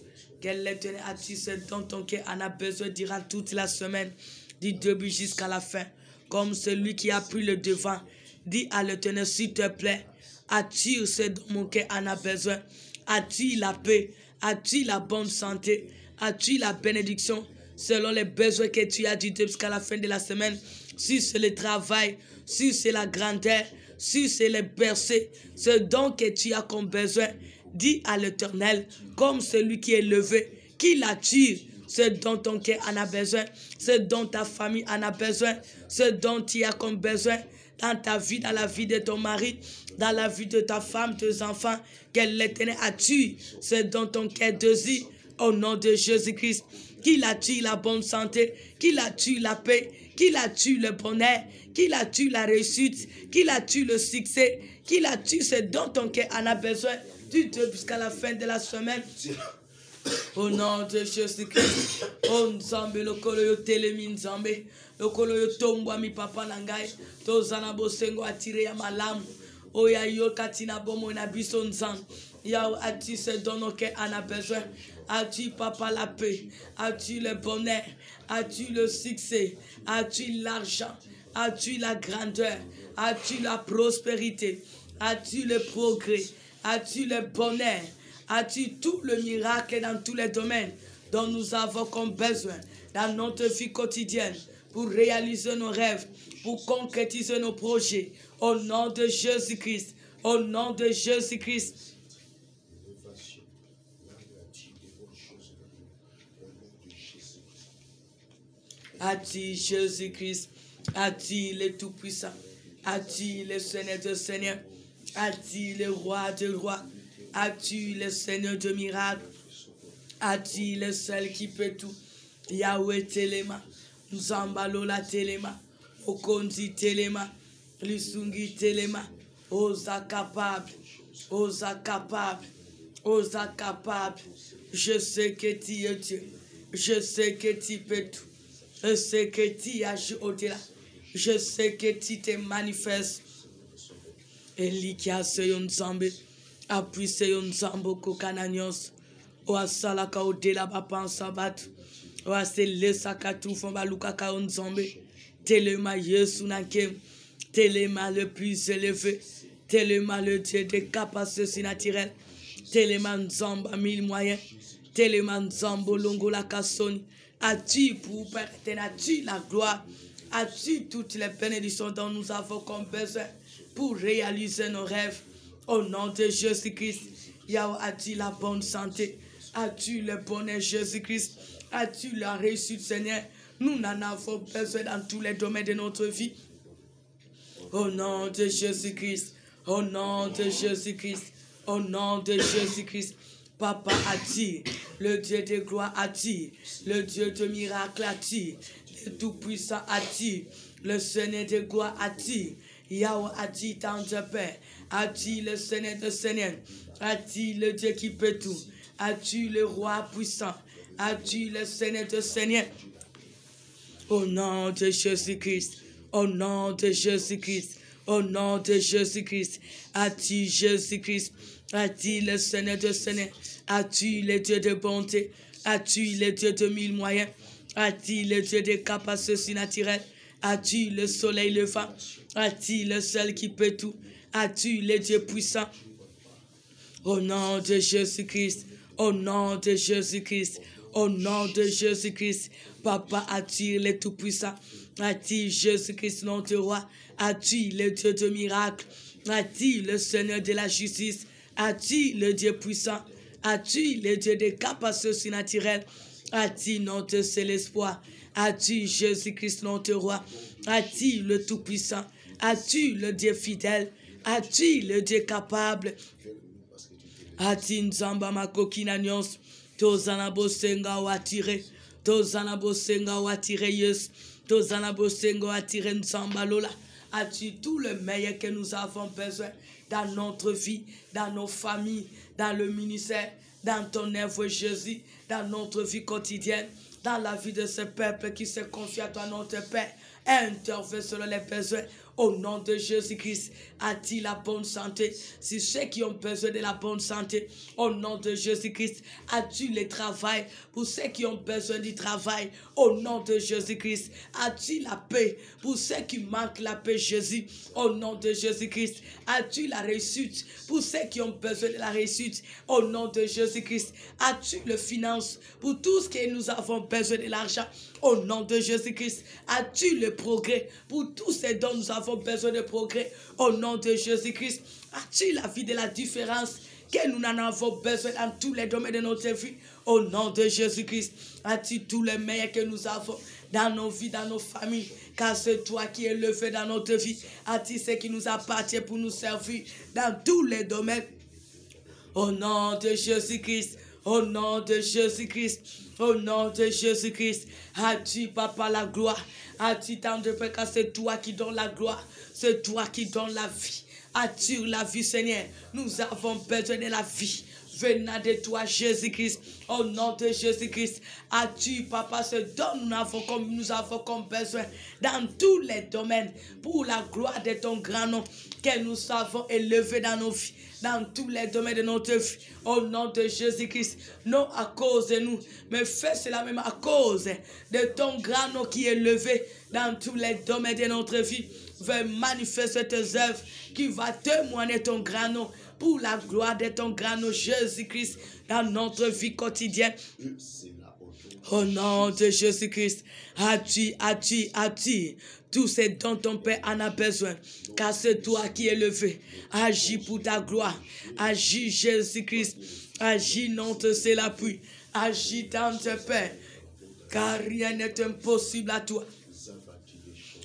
Que l'Éternel attire ce dont ton cœur en a besoin durant toute la semaine, du début jusqu'à la fin. Comme celui qui a pris le devant, dis à l'Éternel, s'il te plaît, attire ce dont mon cœur en a besoin. Attire la paix, attire la bonne santé, attire la bénédiction selon les besoins que tu as du début jusqu'à la fin de la semaine. Si c'est le travail, si c'est la grandeur, si c'est les bercers, ce dont que tu as comme besoin, dis à l'Éternel, comme celui qui est levé, qu'il attire ce dont ton cœur en a besoin, ce dont ta famille en a besoin, ce dont tu as comme besoin dans ta vie, dans la vie de ton mari, dans la vie de ta femme, tes enfants, que l'Éternel attire ce dont ton cœur désire, au nom de Jésus-Christ, qu'il attire la bonne santé, qu'il attire la paix, qu'il attire le bonheur, qu'il attire la réussite, qu'il attire le succès, qu'il attire ce dont ton cœur en a besoin, du début jusqu'à la fin de la semaine. Au nom de Jésus-Christ, on Nzambe lokolo yo telemi Nzambe, lokolo yo tombwa mi papa nangai, tozana bosengo atire ya malamu, oya yo katina bomo na biso Nzambe, ya ati ce dont nos cœurs en a besoin, as-tu papa la paix, as-tu le bonheur, as-tu le succès, as-tu l'argent, as-tu la grandeur, as-tu la prospérité, as-tu le progrès, as-tu le bonheur, as-tu tout le miracle dans tous les domaines dont nous avons comme besoin dans notre vie quotidienne. pour réaliser nos rêves, pour concrétiser nos projets. Au nom de Jésus-Christ, au nom de Jésus-Christ. As-tu Jésus-Christ, as-tu le Tout-Puissant, as-tu le Seigneur de Seigneurs, as-tu le Roi de Rois, as-tu le Seigneur de miracles, as-tu le seul qui peut tout. Yahweh Telema, Nzambalola Telema, Okonzi Telema, Lusungi Telema, Osa capable, Osa capable, Osa capable. Je sais que tu es Dieu, je sais que tu peux tout. Je sais que tu agis au-delà. Je sais que tu te manifestes. Elikia seyon nzambe. Apui seyon nzambo kokananyos. Oasala ka au-delà papa en sabat. Oasele sakatu fomba luka ka nzambe. Telema Yesu nakem. Telema le plus élevé. Telema le Dieu des capacités surnaturelles. Telema nzamba mille moyens. Telema nzambo longo la kasoni. As-tu pour Père éternel, as-tu la gloire, as-tu toutes les bénédictions dont nous avons comme besoin pour réaliser nos rêves. Au nom de Jésus-Christ, Yahweh, as-tu la bonne santé, as-tu le bonheur Jésus-Christ, as-tu la réussite Seigneur. Nous n'en avons besoin dans tous les domaines de notre vie. Au nom de Jésus-Christ, au nom de Jésus-Christ, au nom de Jésus-Christ. Papa a-t-il, le Dieu de gloire a-t-il, le Dieu de miracle a-t-il, le Tout-Puissant a-t-il, le Seigneur de gloire a-t-il, Yahweh a-t-il, tant de Père, a-t-il le Seigneur de Seigneur, a-t-il le Dieu qui peut tout, a-t-il le Roi puissant, a-t-il le Seigneur de Seigneur. Au nom de Jésus-Christ, au nom de Jésus-Christ, au nom de Jésus-Christ, as-tu Jésus-Christ, as-tu le Seigneur de Seigneur, as-tu le Dieu de bonté, as-tu le Dieu de mille moyens, as-tu le Dieu des capacités surnaturelles, as-tu le soleil levant, as-tu le seul qui peut tout, as-tu le Dieu puissant. Au nom de Jésus-Christ, au nom de Jésus-Christ, au nom de Jésus-Christ, Papa, as-tu le Tout-Puissant, as-tu Jésus-Christ, notre roi, as-tu le Dieu de miracles, as-tu le Seigneur de la justice, as-tu le Dieu puissant, as-tu le Dieu des capacités surnaturelles, as-tu notre seul espoir, as-tu Jésus-Christ, notre roi, as-tu le Tout-Puissant, as-tu le Dieu fidèle, as-tu le Dieu capable, as-tu Nzamba Makokinanyos, Tozana Bosenga ou attiré, Tozana Bosenga ou attiré Yes, Tozana Bosenga ou attiré Nzamba Lola. As-tu tout le meilleur que nous avons besoin dans notre vie, dans nos familles, dans le ministère, dans ton œuvre Jésus, dans notre vie quotidienne, dans la vie de ce peuple qui se confie à toi, notre Père. Interviens selon les besoins. Au nom de Jésus-Christ, as-tu la bonne santé? Si ceux qui ont besoin de la bonne santé, au nom de Jésus-Christ, as-tu le travail? Pour ceux qui ont besoin du travail, au nom de Jésus-Christ, as-tu la paix? Pour ceux qui manquent la paix, Jésus, au nom de Jésus-Christ, as-tu la réussite? Pour ceux qui ont besoin de la réussite, au nom de Jésus-Christ, as-tu le finance? Pour tout ce que nous avons besoin de l'argent, au nom de Jésus-Christ, as-tu le progrès? Pour tous ces dons nous avons besoin de progrès, au nom de Jésus-Christ, as-tu la vie de la différence que nous en avons besoin dans tous les domaines de notre vie, au nom de Jésus-Christ, as-tu tout le meilleur que nous avons dans nos vies, dans nos familles, car c'est toi qui es levé dans notre vie, as-tu ce qui nous appartient pour nous servir dans tous les domaines, au nom de Jésus-Christ, au nom de Jésus-Christ, au nom de Jésus-Christ, as-tu, Papa, la gloire, as-tu tant de paix, car c'est toi qui donnes la gloire, c'est toi qui donnes la vie, as-tu la vie, Seigneur, nous avons besoin de la vie, venant de toi, Jésus-Christ, au nom de Jésus-Christ, as-tu, Papa, ce dont nous avons comme besoin, dans tous les domaines, pour la gloire de ton grand nom, que nous savons élever dans nos vies, dans tous les domaines de notre vie, au nom de Jésus-Christ, non à cause de nous, mais fais cela même à cause de ton grand nom qui est levé dans tous les domaines de notre vie. Veux manifester tes œuvres qui va témoigner ton grand nom pour la gloire de ton grand nom Jésus-Christ dans notre vie quotidienne. Au nom de Jésus-Christ, attire tout ce dont ton Père en a besoin. Car c'est toi qui es levé. Agis pour ta gloire. Agis Jésus-Christ. Agis, non te c'est l'appui. Agis dans tes Père. Car rien n'est impossible à toi.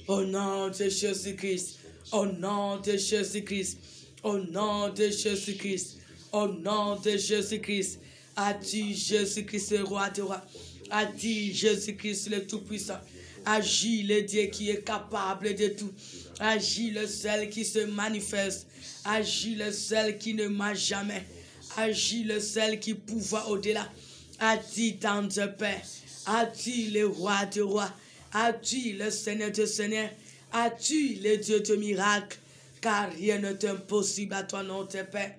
Au nom de Jésus-Christ. Au nom de Jésus-Christ. Au nom de Jésus-Christ. Au nom de Jésus-Christ. Attire Jésus-Christ, le roi des rois. Attire Jésus-Christ, le Tout-Puissant. Agis le Dieu qui est capable de tout. Agis le seul qui se manifeste. Agis le seul qui ne ment jamais. Agis le seul qui pouvoir au-delà. Attire dans tes Père. Attire le roi des rois. Attire le Seigneur de Seigneurs. Attire le Dieu de miracles. Car rien n'est impossible à toi, non, tes Père.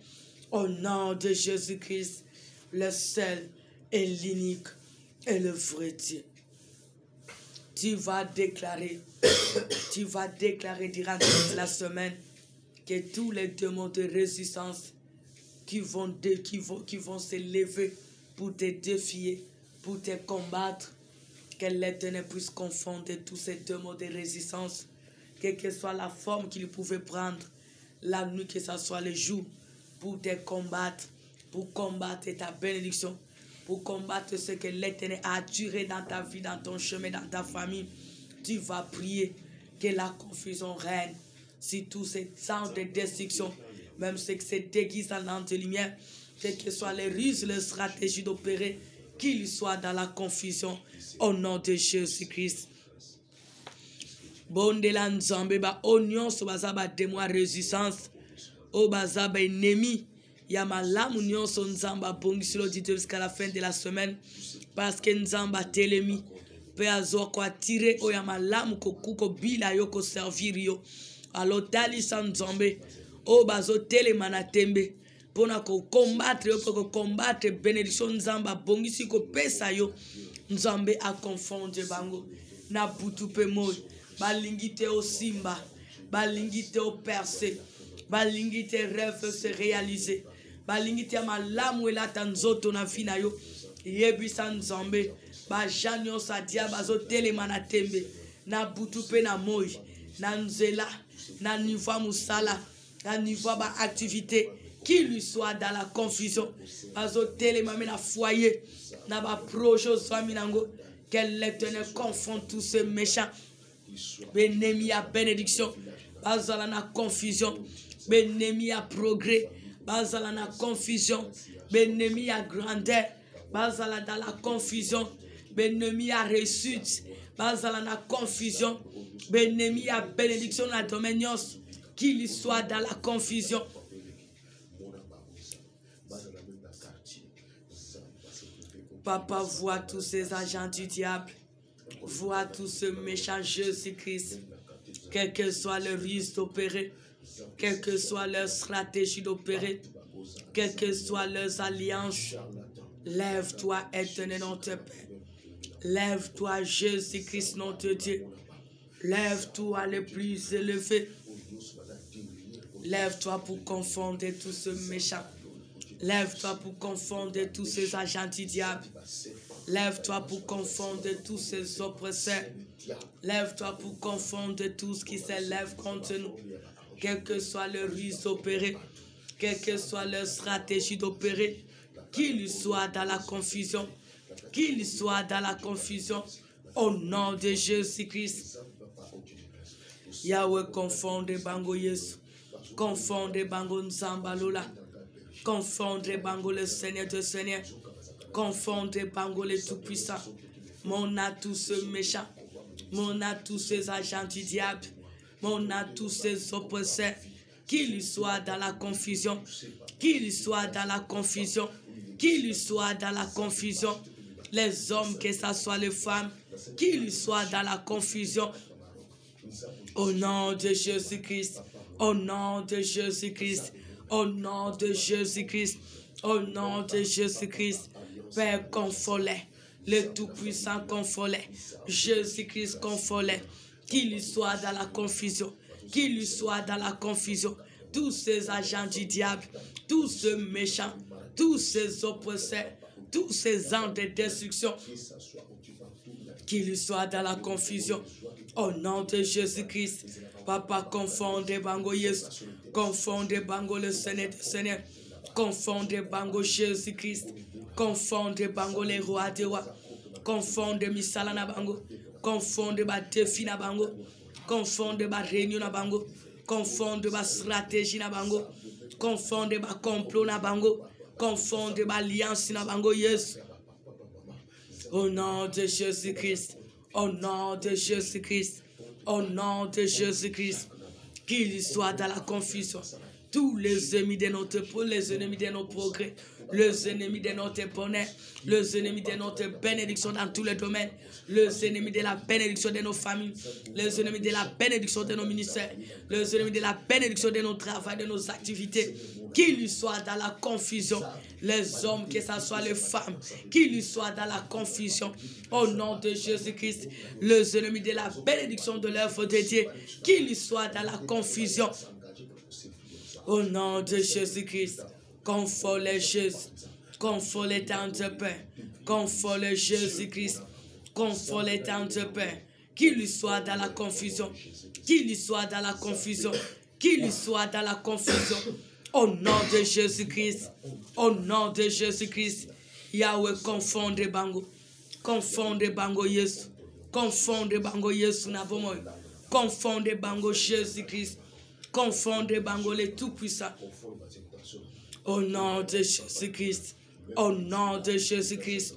Au nom de Jésus-Christ, le seul et l'unique et le vrai Dieu. Tu vas déclarer durant toute la semaine que tous les démons de résistance qui vont se lever pour te défier, pour te combattre, que l'Éternel puisse confondre tous ces démons de résistance, quelle que soit la forme qu'ils pouvaient prendre, la nuit, que ce soit le jour, pour te combattre, pour combattre ta bénédiction, pour combattre ce que l'Éternel a duré dans ta vie, dans ton chemin, dans ta famille. Tu vas prier que la confusion règne sur tous ces genres de destruction, même ce que c'est déguisé en lampe de lumière, quelles que soient les ruses, les stratégies d'opérer, qu'il soit dans la confusion, au nom de Jésus-Christ. Bonde la nzambe ba onion so bazaba démon résistance o bazaba ennemi ya malamu nyonso nzamba bongisi l'auditeur jusqu'à la fin de la semaine parce que nzamba telemi pe azo ko attirer o ya malamu ko kuko bila yo ko servir yo alotali san nzambe o bazo telema na tembe pona ko combattre yo ko combattre bénédiction nzamba bongisi ko pesa yo nzambe a confondre bango na butu pe moy balingite au simba, balingite au percé, balingite rêve se réaliser, balingite malamu ela tanzoto na fina yo, yebisa nzambe, ba janyo sa diabazo telema na tembe, na butupe na moy, na nzela, na niveau musala, na niveau ba activité, qui lui soit dans la confusion, bazo telema na foyer, na ba projet zwaminango, que l'Éternel confond tous ces méchants. Benemi à bénédiction, bazala na confusion, benemi à progrès, bazala na confusion, benemi à grandeur, bazala dans la confusion, benemi à réussite, bazala na confusion, benemi à bénédiction na dominions, qu'il soit dans la confusion. Papa voit tous ces agents du diable. Vois tous ce méchant Jésus-Christ, quel que soit le risque d'opérer, quelle que soit leur stratégie d'opérer, quelles que soient leurs alliances, lève-toi, Éternel, notre Père. Lève-toi, Jésus-Christ, notre Dieu. Lève-toi le plus élevé. Lève-toi pour confondre tous ce méchant. Lève-toi pour confondre tous ces agents du diable. Lève-toi pour confondre tous ces oppresseurs. Lève-toi pour confondre tout ce qui s'élève contre nous. Quel que soit le ruse d'opérer, quelle que soit leur stratégie d'opérer, qu'il soit dans la confusion, qu'il soit dans la confusion, au nom de Jésus-Christ. Yahweh, confonde bango Yesu, confonde bango Nzambalola, confonde bango le Seigneur de Seigneur. Confondre bango les tout-puissants. Mon a tous ces méchants. Mon a tous ces agents du diable. Mon a tous ces oppresseurs. Qu'il soit dans la confusion. Qu'il soit dans la confusion. Qu'il soit dans la confusion. Les hommes, que ce soit les femmes. Qu'il soit dans la confusion. Au nom de Jésus-Christ. Au nom de Jésus-Christ. Au nom de Jésus-Christ. Au nom de Jésus-Christ. Père, confole-les, le Tout-Puissant confole-les, Jésus-Christ confole-les, qu'il soit dans la confusion, qu'il soit dans la confusion, tous ces agents du diable, tous ces méchants, tous ces oppresseurs, tous ces anges de destruction, qu'ils soient dans la confusion. Au nom de Jésus-Christ, Papa, confonde bango Yesu, confonde bango le Seigneur des Seigneurs, confonde bango Jésus-Christ, confonde bango les rois des rois, confonde misala na bango, confonde ba défi na bango, confonde ba réunion na bango, confonde ba stratégie na bango, confonde ba complot na bango, confonde ba alliance na bango Yesu. Au nom de Jésus-Christ, au nom de Jésus-Christ, au nom de Jésus-Christ, qu'il soit dans la confusion. Tous les ennemis de notre les ennemis de nos progrès, les ennemis de notre bonheur, les ennemis de notre bénédiction dans tous les domaines, les ennemis de la bénédiction de nos familles, les ennemis de la bénédiction de nos ministères, les ennemis de la bénédiction de nos travaux, de nos activités, qu'ils soient dans la confusion. Les hommes, que ce soit les femmes, qu'ils soient dans la confusion. Au nom de Jésus-Christ, les ennemis de la bénédiction de l'œuvre de Dieu, qu'ils soient dans la confusion. Au nom de Jésus-Christ, confort les Jésus, confort les temps de paix, confort les Jésus-Christ, confort les temps de paix, qu'il soit dans la confusion, qu'il soit dans la confusion, qu'il soit dans la confusion. Au nom de Jésus-Christ, au nom de Jésus-Christ, Yahweh confonde bango Yesu, confonde bango Yesu na bomoy, confonde bango Jésus-Christ, confonde bango les tout-puissants. Au nom de Jésus-Christ, au nom de Jésus-Christ,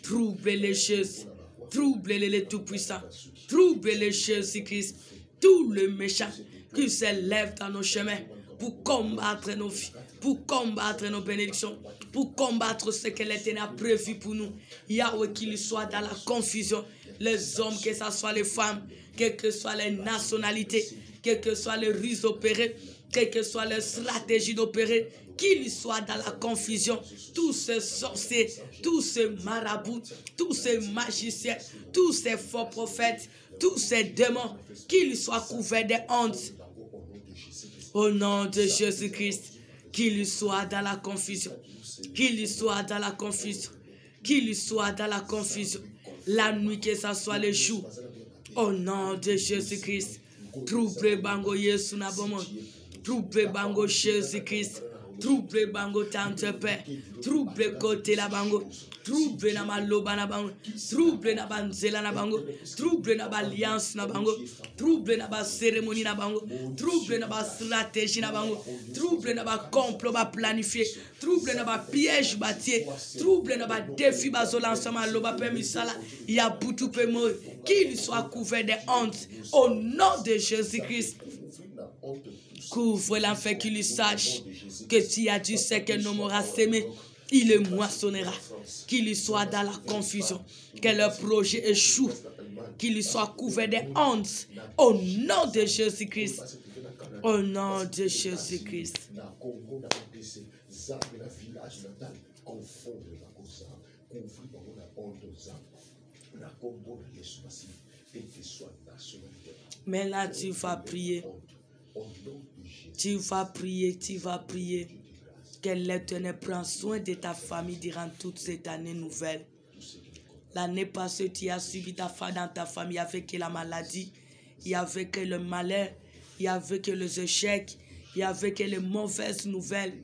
trouble les Jésus, trouble les tout-puissants, trouble les Jésus-Christ, tous les méchants qui s'élèvent dans nos chemins pour combattre nos vies, pour combattre nos bénédictions, pour combattre ce que l'Éternel a prévu pour nous. Yahweh, qu'il soit dans la confusion, les hommes, que ce soit les femmes, quelles que soient les nationalités, quelles que soient les ruses opérées, quelles que soient les stratégies d'opérer, qu'ils soient dans la confusion, tous ces sorciers, tous ces marabouts, tous ces magiciens, tous ces faux prophètes, tous ces démons, qu'ils soient couverts de honte. Au nom de Jésus-Christ, qu'il soit dans la confusion, qu'il soit dans la confusion, qu'il soit dans la confusion, la nuit que ce soit le jour. Au nom de Jésus-Christ, trouble bango Yesu na bomo, trouble bango Jésus-Christ, trouble bango tante paix, trouble côté la bango, trouble na maloba na bango, trouble na banzela na bango, trouble na alliance na bango, trouble na ba cérémonie na bango, trouble na ba stratégie na bango, trouble na ba complot ba planifié, trouble na ba piège bâti, trouble na ba défi ba zolansama loba pe misala, ya butu pe mo, qu'il soit couvert de honte au nom de Jésus-Christ. Couvre l'enfer qu'il sache que tu as dit ce que l'homme aura sémé, il le moissonnera. Qu'il soit dans la confusion, que le projet échoue, qu'il soit couvert de honte au nom de Jésus-Christ. Au nom de Jésus-Christ. Mais là, tu vas prier. Tu vas prier, tu vas prier. Que l'Éternel prenne soin de ta famille durant toute cette année nouvelle. L'année passée, tu as suivi ta femme dans ta famille avec la maladie, il y avait que le malheur, il y avait que les échecs, il y avait que les mauvaises nouvelles.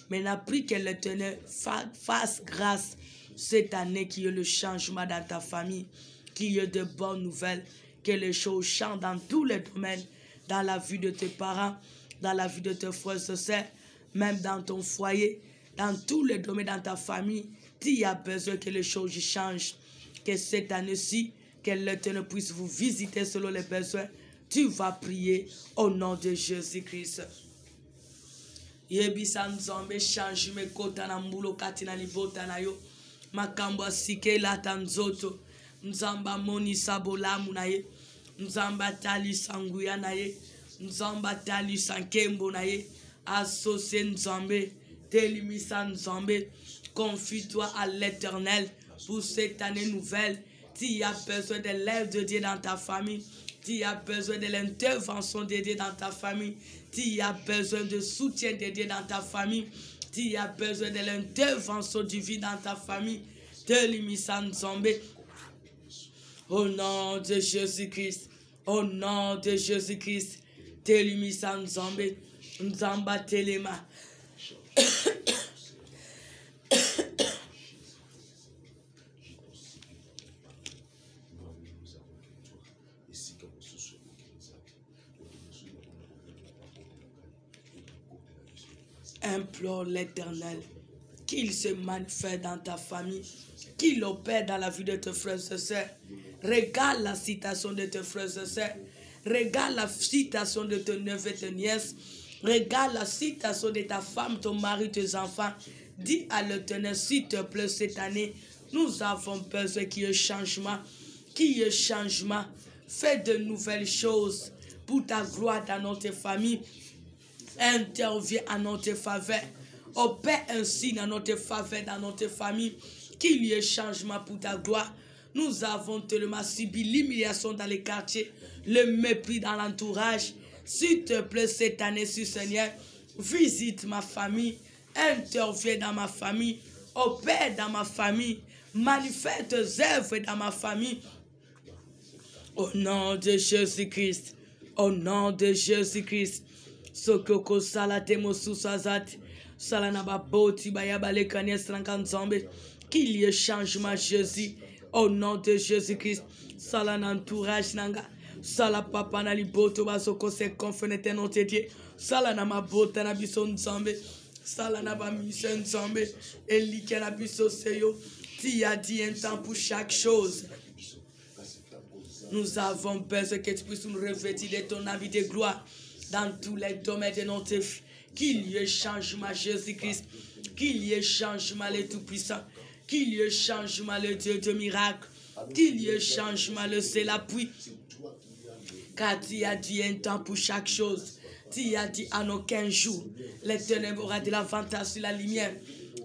Maintenant, prie que l'Éternel fasse grâce cette année, qu'il y ait le changement dans ta famille, qu'il y ait de bonnes nouvelles, que les choses changent dans tous les domaines, dans la vie de tes parents, dans la vie de tes frères et sœurs, même dans ton foyer, dans tous les domaines dans ta famille. Tu as besoin que les choses changent, que cette année-ci, que l'Éternel puisse vous visiter selon les besoins. Tu vas prier au nom de Jésus-Christ. Yebisa nzombe change me kota na mbulo kati na libota na yo. Makambo sike la tanzoto. Nzamba moni sabolamu na ye. Nzamba tali sanguya na ye. Nzamba tali sankembo na ye. Associé nzambe. Télimisa nzambe. Confie-toi à l'Éternel pour cette année nouvelle. Tu as besoin de l'aide de Dieu dans ta famille. Tu as besoin de l'intervention de Dieu dans ta famille. Tu as besoin de soutien de Dieu dans ta famille. Tu as besoin de l'intervention divine dans ta famille. Télémisa Nzambe. Au nom de Jésus-Christ. Au nom de Jésus-Christ. Télémisa Nzambe. Nzamba Telema. Implore l'Éternel qu'il se manifeste dans ta famille, qu'il opère dans la vie de tes frères et sœurs. Regarde la citation de tes frères et sœurs. Regarde la citation de tes neveux et tes nièces. Regarde la citation de ta femme, ton mari, tes enfants. Dis à l'Éternel, s'il te plaît, cette année, nous avons besoin qu'il y ait changement. Qu'il y ait changement. Fais de nouvelles choses pour ta gloire dans notre famille. Intervient à notre faveur. Opère un signe à notre faveur dans notre famille. Qu'il y ait changement pour ta gloire. Nous avons tellement subi l'humiliation dans les quartiers, le mépris dans l'entourage. S'il te plaît, cette année, Seigneur, visite ma famille. Interviens dans ma famille. Opère dans ma famille. Manifeste tes œuvres dans ma famille. Au nom de Jésus-Christ. Au nom de Jésus-Christ. Sokoko salate mosu sazat salanaba boti bayabale kanye strankanzombe qu'il y ait changement Jésus au nom de Jésus-Christ salan entourage nanga sala papa na liboto basoko se confenete non tedie salana mabota na biso nzambe salana ba mise nzambe elike na biso seyo tu as dit un temps pour chaque chose. Nous avons besoin que tu puisses nous revêtir de ton habit de gloire dans tous les domaines de notre vie. Qu'il y ait changement, Jésus-Christ. Qu'il y ait changement, le Tout-Puissant. Qu'il y ait changement, le Dieu de miracle. Qu'il y ait changement, le seul appui. Car tu as dit un temps pour chaque chose. Tu as dit en aucun jour, les ténèbres aura de l'avantage sur la lumière.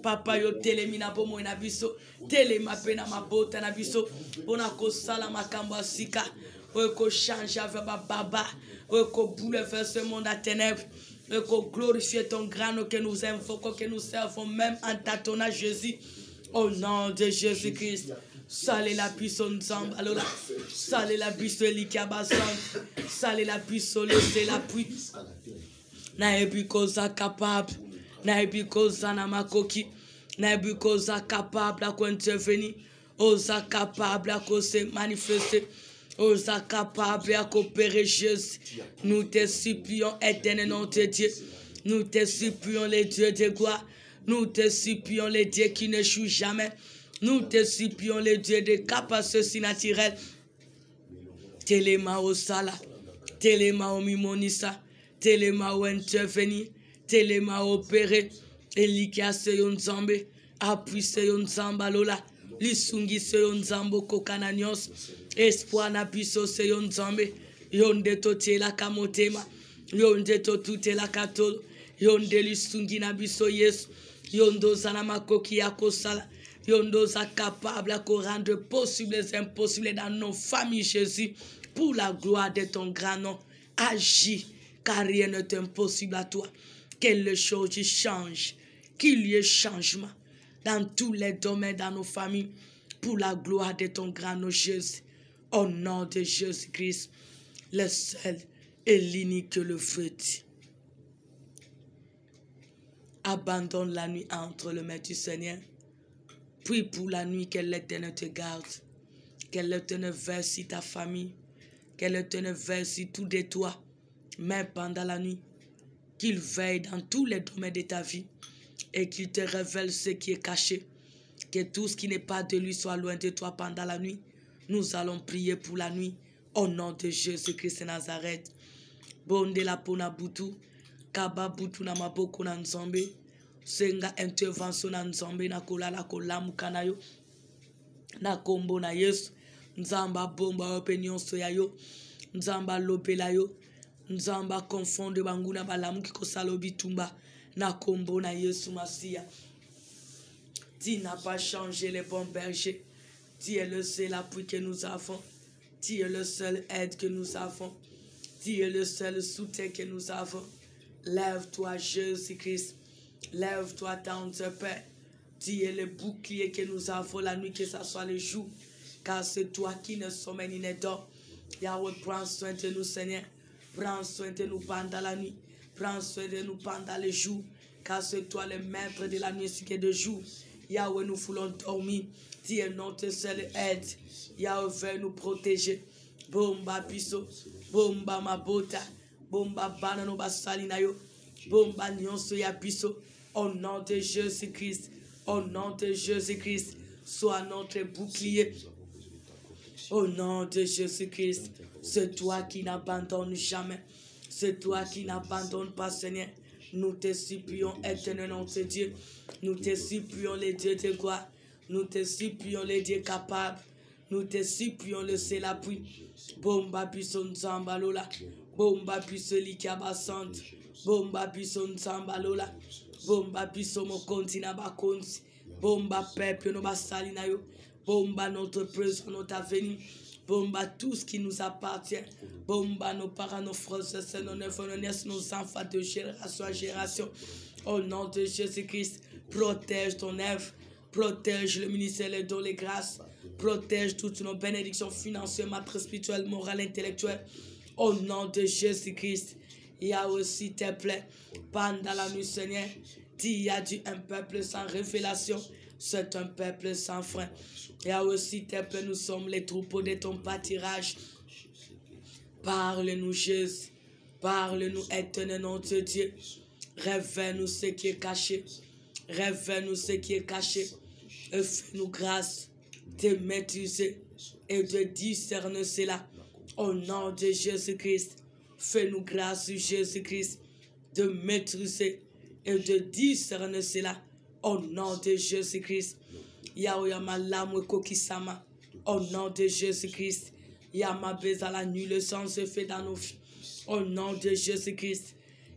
Papa yo telemina bomo na biso. Telema pena mabota na biso. Bona ko sala makambo asika. Ko change avec baba. Que bouleverse ce monde à ténèbres, que glorifier ton grand nom que nous invoquons, que nous servons même en tâtonnant Jésus. Au nom de Jésus-Christ. Salé la puissance ensemble. Alors là, salé la puissance l'ikabasan. Salé la puissance laissez la puissance. Naebi koza capable. Naebi koza namakoki. Naebi koza capable à intervenir. Osa capable à se manifester. Osa capable à coopérer Jésus. Nous te supplions, éternel notre Dieu. Nous te supplions, les dieux de gloire. Nous te supplions, les dieux qui n'échouent jamais. Nous te supplions, les dieux de capacité naturelle. Téléma au sala. Téléma au mimonissa. Téléma au intervenir. Téléma au opérer. Elikia seyon zambe. Appuie seyon zamba lola. Lisungi seyon zambo kokananyos. Espoir na biso seyon zambe. Yonde tote la kamotema. Yonde to toute la katolo. Yonde lisungi na biso yesu. Yondo zana makoki ya kosala. Yondo za capable à rendre possible les impossibles dans nos familles, Jésus. Pour la gloire de ton grand nom. Agis, car rien n'est impossible à toi. Que les choses changent. Qu'il y ait changement dans tous les domaines dans nos familles. Pour la gloire de ton grand nom, Jésus. Au nom de Jésus-Christ, le seul et l'unique que le feu dit. Abandonne la nuit entre les mains du Seigneur. Prie pour la nuit que l'Éternel te garde. Que l'Éternel verse ta famille. Que l'Éternel verse tout de toi. Même pendant la nuit. Qu'il veille dans tous les domaines de ta vie. Et qu'il te révèle ce qui est caché. Que tout ce qui n'est pas de lui soit loin de toi pendant la nuit. Nous allons prier pour la nuit. Au nom de Jésus-Christ de Nazareth. Bonde la pona butu. Kaba butu na maboko na nzambe. Senga intervention na nzambe na kolala kolamu kanayo. Na kombo na Yesu. Nzamba bomba opinion soya yo. Nzamba lopela yo. Nzamba confonde banguna balamu kiko salobi tumba. Na kombo na Yesu Masia. Tu n'as pas changé les bons bergers. Tu es le seul appui que nous avons. Tu es le seul aide que nous avons. Tu es le seul soutien que nous avons. Lève-toi, Jésus-Christ. Lève-toi, tente, Père. Tu es le bouclier que nous avons la nuit, que ce soit le jour. Car c'est toi qui ne sommeille ni ne dort. Yahweh, prends soin de nous, Seigneur. Prends soin de nous pendant la nuit. Prends soin de nous pendant le jour. Car c'est toi le maître de la nuit ainsi que de jour. Yahweh, nous voulons dormir. Tu es notre seule aide. Yahweh, veut nous protéger. Bomba piso. Bomba mabota. Bomba banano basalinayo. Bomba nyonso ya piso. Au nom de Jésus-Christ. Au nom de Jésus-Christ. Sois notre bouclier. Au nom de Jésus-Christ. C'est toi qui n'abandonnes jamais. C'est toi qui n'abandonnes pas, Seigneur. Nous te supplions, éternel notre Dieu. Nous te supplions, les dieux de gloire. Nous te supplions, les dieux capables. Nous te supplions, le seul appui. Bomba bison zambalola. Bomba bison likabasante. Bomba bison zambalola. Bomba bison mokonti na bakonti. Bomba pepe no basalina yo. Bomba notre présent, notre avenir. Bomba tout ce qui nous appartient. Bomba nos parents, nos frères, nos neveux, nos nièces, nos enfants de génération en génération. Au nom de Jésus-Christ, protège ton œuvre. Protège le ministère, les dons, les grâces. Protège toutes nos bénédictions financières, matérielles, spirituelles, morales, intellectuelles. Au nom de Jésus-Christ, il y a aussi, te plaît, pendant la nuit, Seigneur, tu y as dit un peuple sans révélation. C'est un peuple sans frein. Et aussi, te plaît, nous sommes les troupeaux de ton pâturage. Parle-nous, Jésus. Parle-nous, éternel notre Dieu. Révèle-nous ce qui est caché. Révèle-nous ce qui est caché. Et fais-nous grâce de maîtriser et de discerner cela. Au nom de Jésus-Christ. Fais-nous grâce, Jésus-Christ, de maîtriser et de discerner cela. Au nom de Jésus-Christ. Yaoyama lamwe kokisama. Au nom de Jésus-Christ. Yama bezala nuit, le sang se fait dans nos vies. Au nom de Jésus-Christ.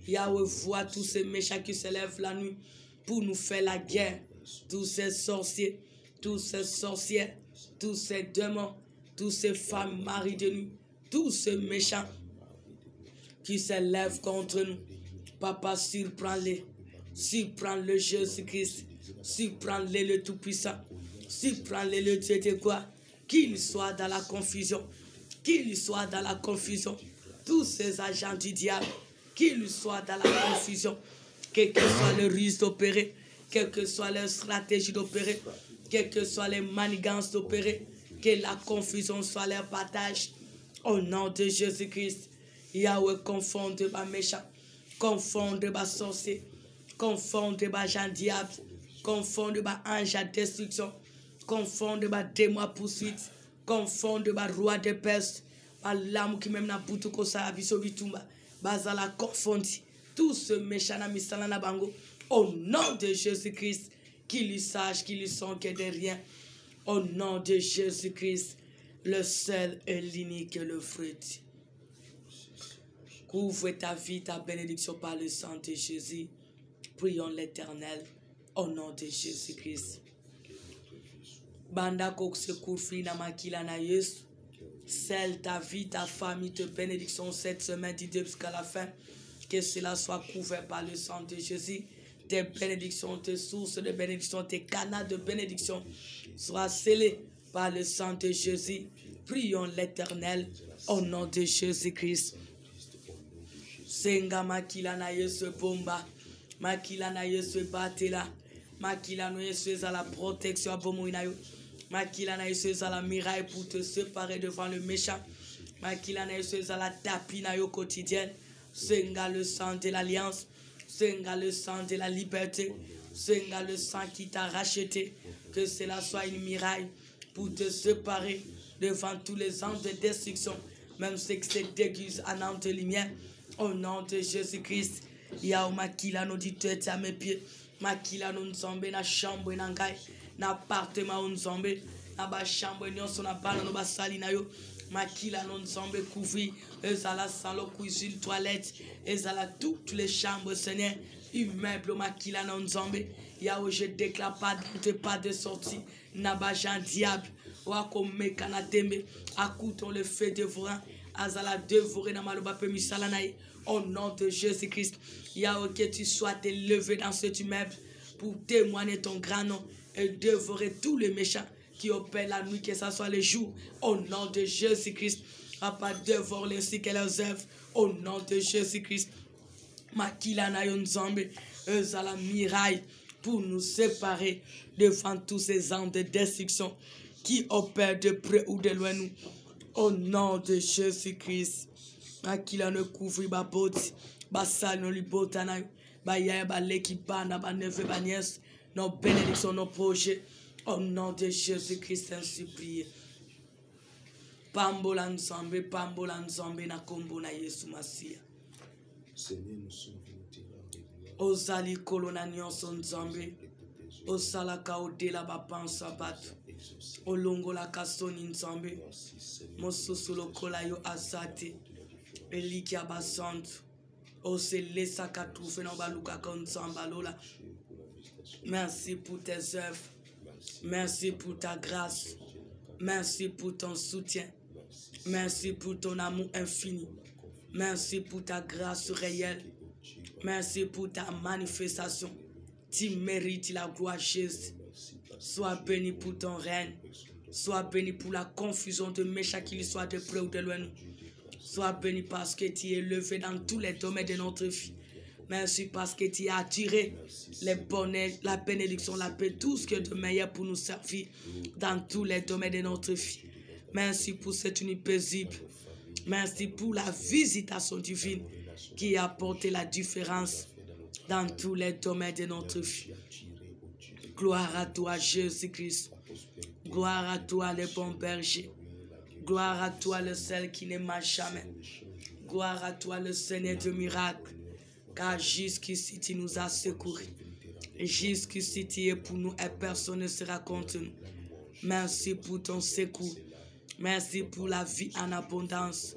Yahweh voit tous ces méchants qui se lèvent la nuit pour nous faire la guerre. Tous ces sorciers, tous ces sorcières, tous ces démons, tous ces femmes maris de nuit, tous ces méchants qui se lèvent contre nous. Papa, surprends-les. Surprends-le, Jésus-Christ. Surprends-les, le Tout-Puissant. Surprends-les, le Dieu de quoi? Qu'ils soient dans la confusion. Qu'ils soient dans la confusion. Tous ces agents du diable, qu'ils soient dans la confusion. Quelle que soit le ruse d'opérer, quelle que soit leur stratégie d'opérer, quelles que soient les manigances d'opérer, que la confusion soit leur partage. Au nom de Jésus-Christ, Yahweh, confonde ma méchant, confonde ma sorcier, confonde ma gens diable, confonde ma ange à destruction, confonde ma démon à poursuite, confonde ma roi de peste, ma lame qui même n'a pas tout que ça a vu sur Bitumba, bazala confondi, tout ce méchant na misala na bango, au nom de Jésus-Christ, qu'ils sachent qu'ils sont que de rien, au nom de Jésus-Christ, le seul et l'unique, le fruit. Couvre ta vie, ta bénédiction par le sang de Jésus. Prions l'Éternel au nom de Jésus-Christ. Banda kokse kurfi na makila na Yesu. Celle ta vie, ta famille, te bénédiction cette semaine du début jusqu'à la fin. Que cela soit couvert par le sang de Jésus. Tes bénédictions, tes sources de bénédiction, tes canaux de bénédiction soient scellés par le sang de Jésus. Prions l'Éternel au nom de Jésus-Christ. Senga makila na Yesu bomba. Makila na Yesu batela. Makila na Yesu à la protection abominayo. Makila na Yesu à la miraille pour te séparer devant le méchant. Makila na Yesu à la tapina yo quotidienne. Senga le sang de l'alliance. Senga le sang de la liberté. Senga le sang qui t'a racheté. Que cela soit une miraille pour te séparer devant tous les anges de destruction. Même ceux qui se déguisent en ange de lumière. Au nom de Jésus-Christ. Yao makila no dit tête à mes pieds. Makila no nzombe na chambre na ngai. Na appartement nzombe. Na ba chambre nyonso na bana no basali na yo. Makila no nzombe couvri. Ezala salon, cuisine, toilette. Ezala toutes les chambres, Seigneur. Immeuble makila no nzombe. Yao je déclare pas de sortie. Na ba jan diable. Wako meka na tembe. Akouton le feu dévorant. Azala dévoré na maloba pe misala nae. Au nom de Jésus-Christ, Yahweh, que tu sois élevé dans cet immeuble pour témoigner ton grand nom et dévorer tous les méchants qui opèrent la nuit, que ce soit le jour. Au nom de Jésus-Christ, Papa, dévore ainsi que leurs œuvres. Au nom de Jésus-Christ, Makila na yon Nzambe, eux à la miraille pour nous séparer devant tous ces hommes de destruction qui opèrent de près ou de loin nous. Au nom de Jésus-Christ, Makila ne couvre ba boti, ba sal no li botana, ba yaya ba l'équipe na ba neveu ba nièce, nos bénédictions, nos projets. Au nom de Jésus-Christ, ainsi prié. Pambola Nzambe na kombo na Yesu Masia. Seigneur, nous sommes venus Ozali kolona nyonso Nzambe. Osala kaodela bapansa batu. Olongo la kasoni Nzambe. Mosusu lokola yo azate. Eliki abasantu. Oselesa katoufe na baluka konzamba lola. Merci pour tes œuvres. Merci pour ta grâce. Merci pour ton soutien. Merci pour ton amour infini. Merci pour ta grâce réelle. Merci pour ta manifestation. Tu mérites la gloire, Jésus. Sois béni pour ton règne. Sois béni pour la confusion de méchants qu'il soit de près ou de loin. Sois béni parce que tu es élevé dans tous les domaines de notre vie. Merci parce que tu as attiré les bonheurs, la bénédiction, la paix, tout ce qui est de meilleur pour nous servir dans tous les domaines de notre vie. Merci pour cette nuit paisible. Merci pour la visitation divine qui a apporté la différence dans tous les domaines de notre vie. Gloire à toi, Jésus-Christ. Gloire à toi, le bon berger. Gloire à toi, le seul qui ne marche jamais. Gloire à toi, le Seigneur de miracles. Car jusqu'ici, tu nous as secourus. Et jusqu'ici, tu es pour nous et personne ne sera contre nous. Merci pour ton secours. Merci pour la vie en abondance.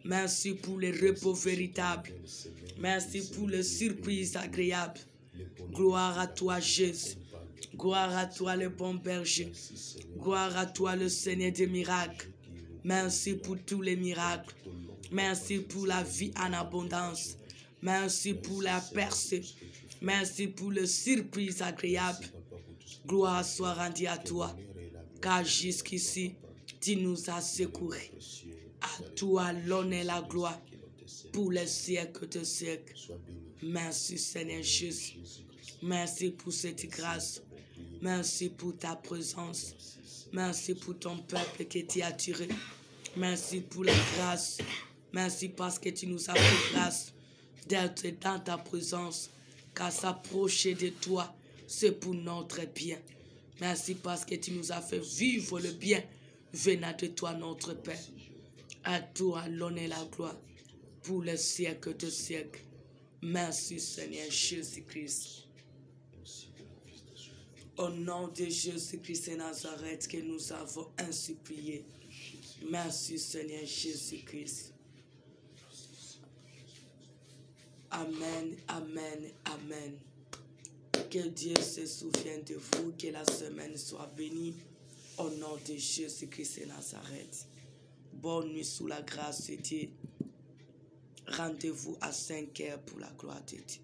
Merci pour le repos véritable. Merci pour les surprises agréables. Gloire à toi, Jésus. Gloire à toi, le bon berger. Gloire à toi, le Seigneur des miracles. Merci pour tous les miracles. Merci pour la vie en abondance. Merci pour la percée. Merci pour les surprises agréables. Gloire soit rendue à toi. Car jusqu'ici, tu nous as secourus. À toi l'honneur et la gloire pour les siècles de siècles. Merci Seigneur Jésus. Merci pour cette grâce. Merci pour ta présence. Merci pour ton peuple que tu as tiré. Merci pour la grâce. Merci parce que tu nous as fait grâce d'être dans ta présence. Car s'approcher de toi, c'est pour notre bien. Merci parce que tu nous as fait vivre le bien venant de toi, notre Père. À toi l'honneur et la gloire pour les siècles de siècles. Merci Seigneur Jésus-Christ. Au nom de Jésus-Christ et Nazareth que nous avons ainsi prié. Merci Seigneur Jésus-Christ. Amen, amen, amen. Que Dieu se souvienne de vous, que la semaine soit bénie. Au nom de Jésus-Christ et Nazareth. Bonne nuit sous la grâce de Dieu. Rendez-vous à 5 heures pour la gloire de Dieu.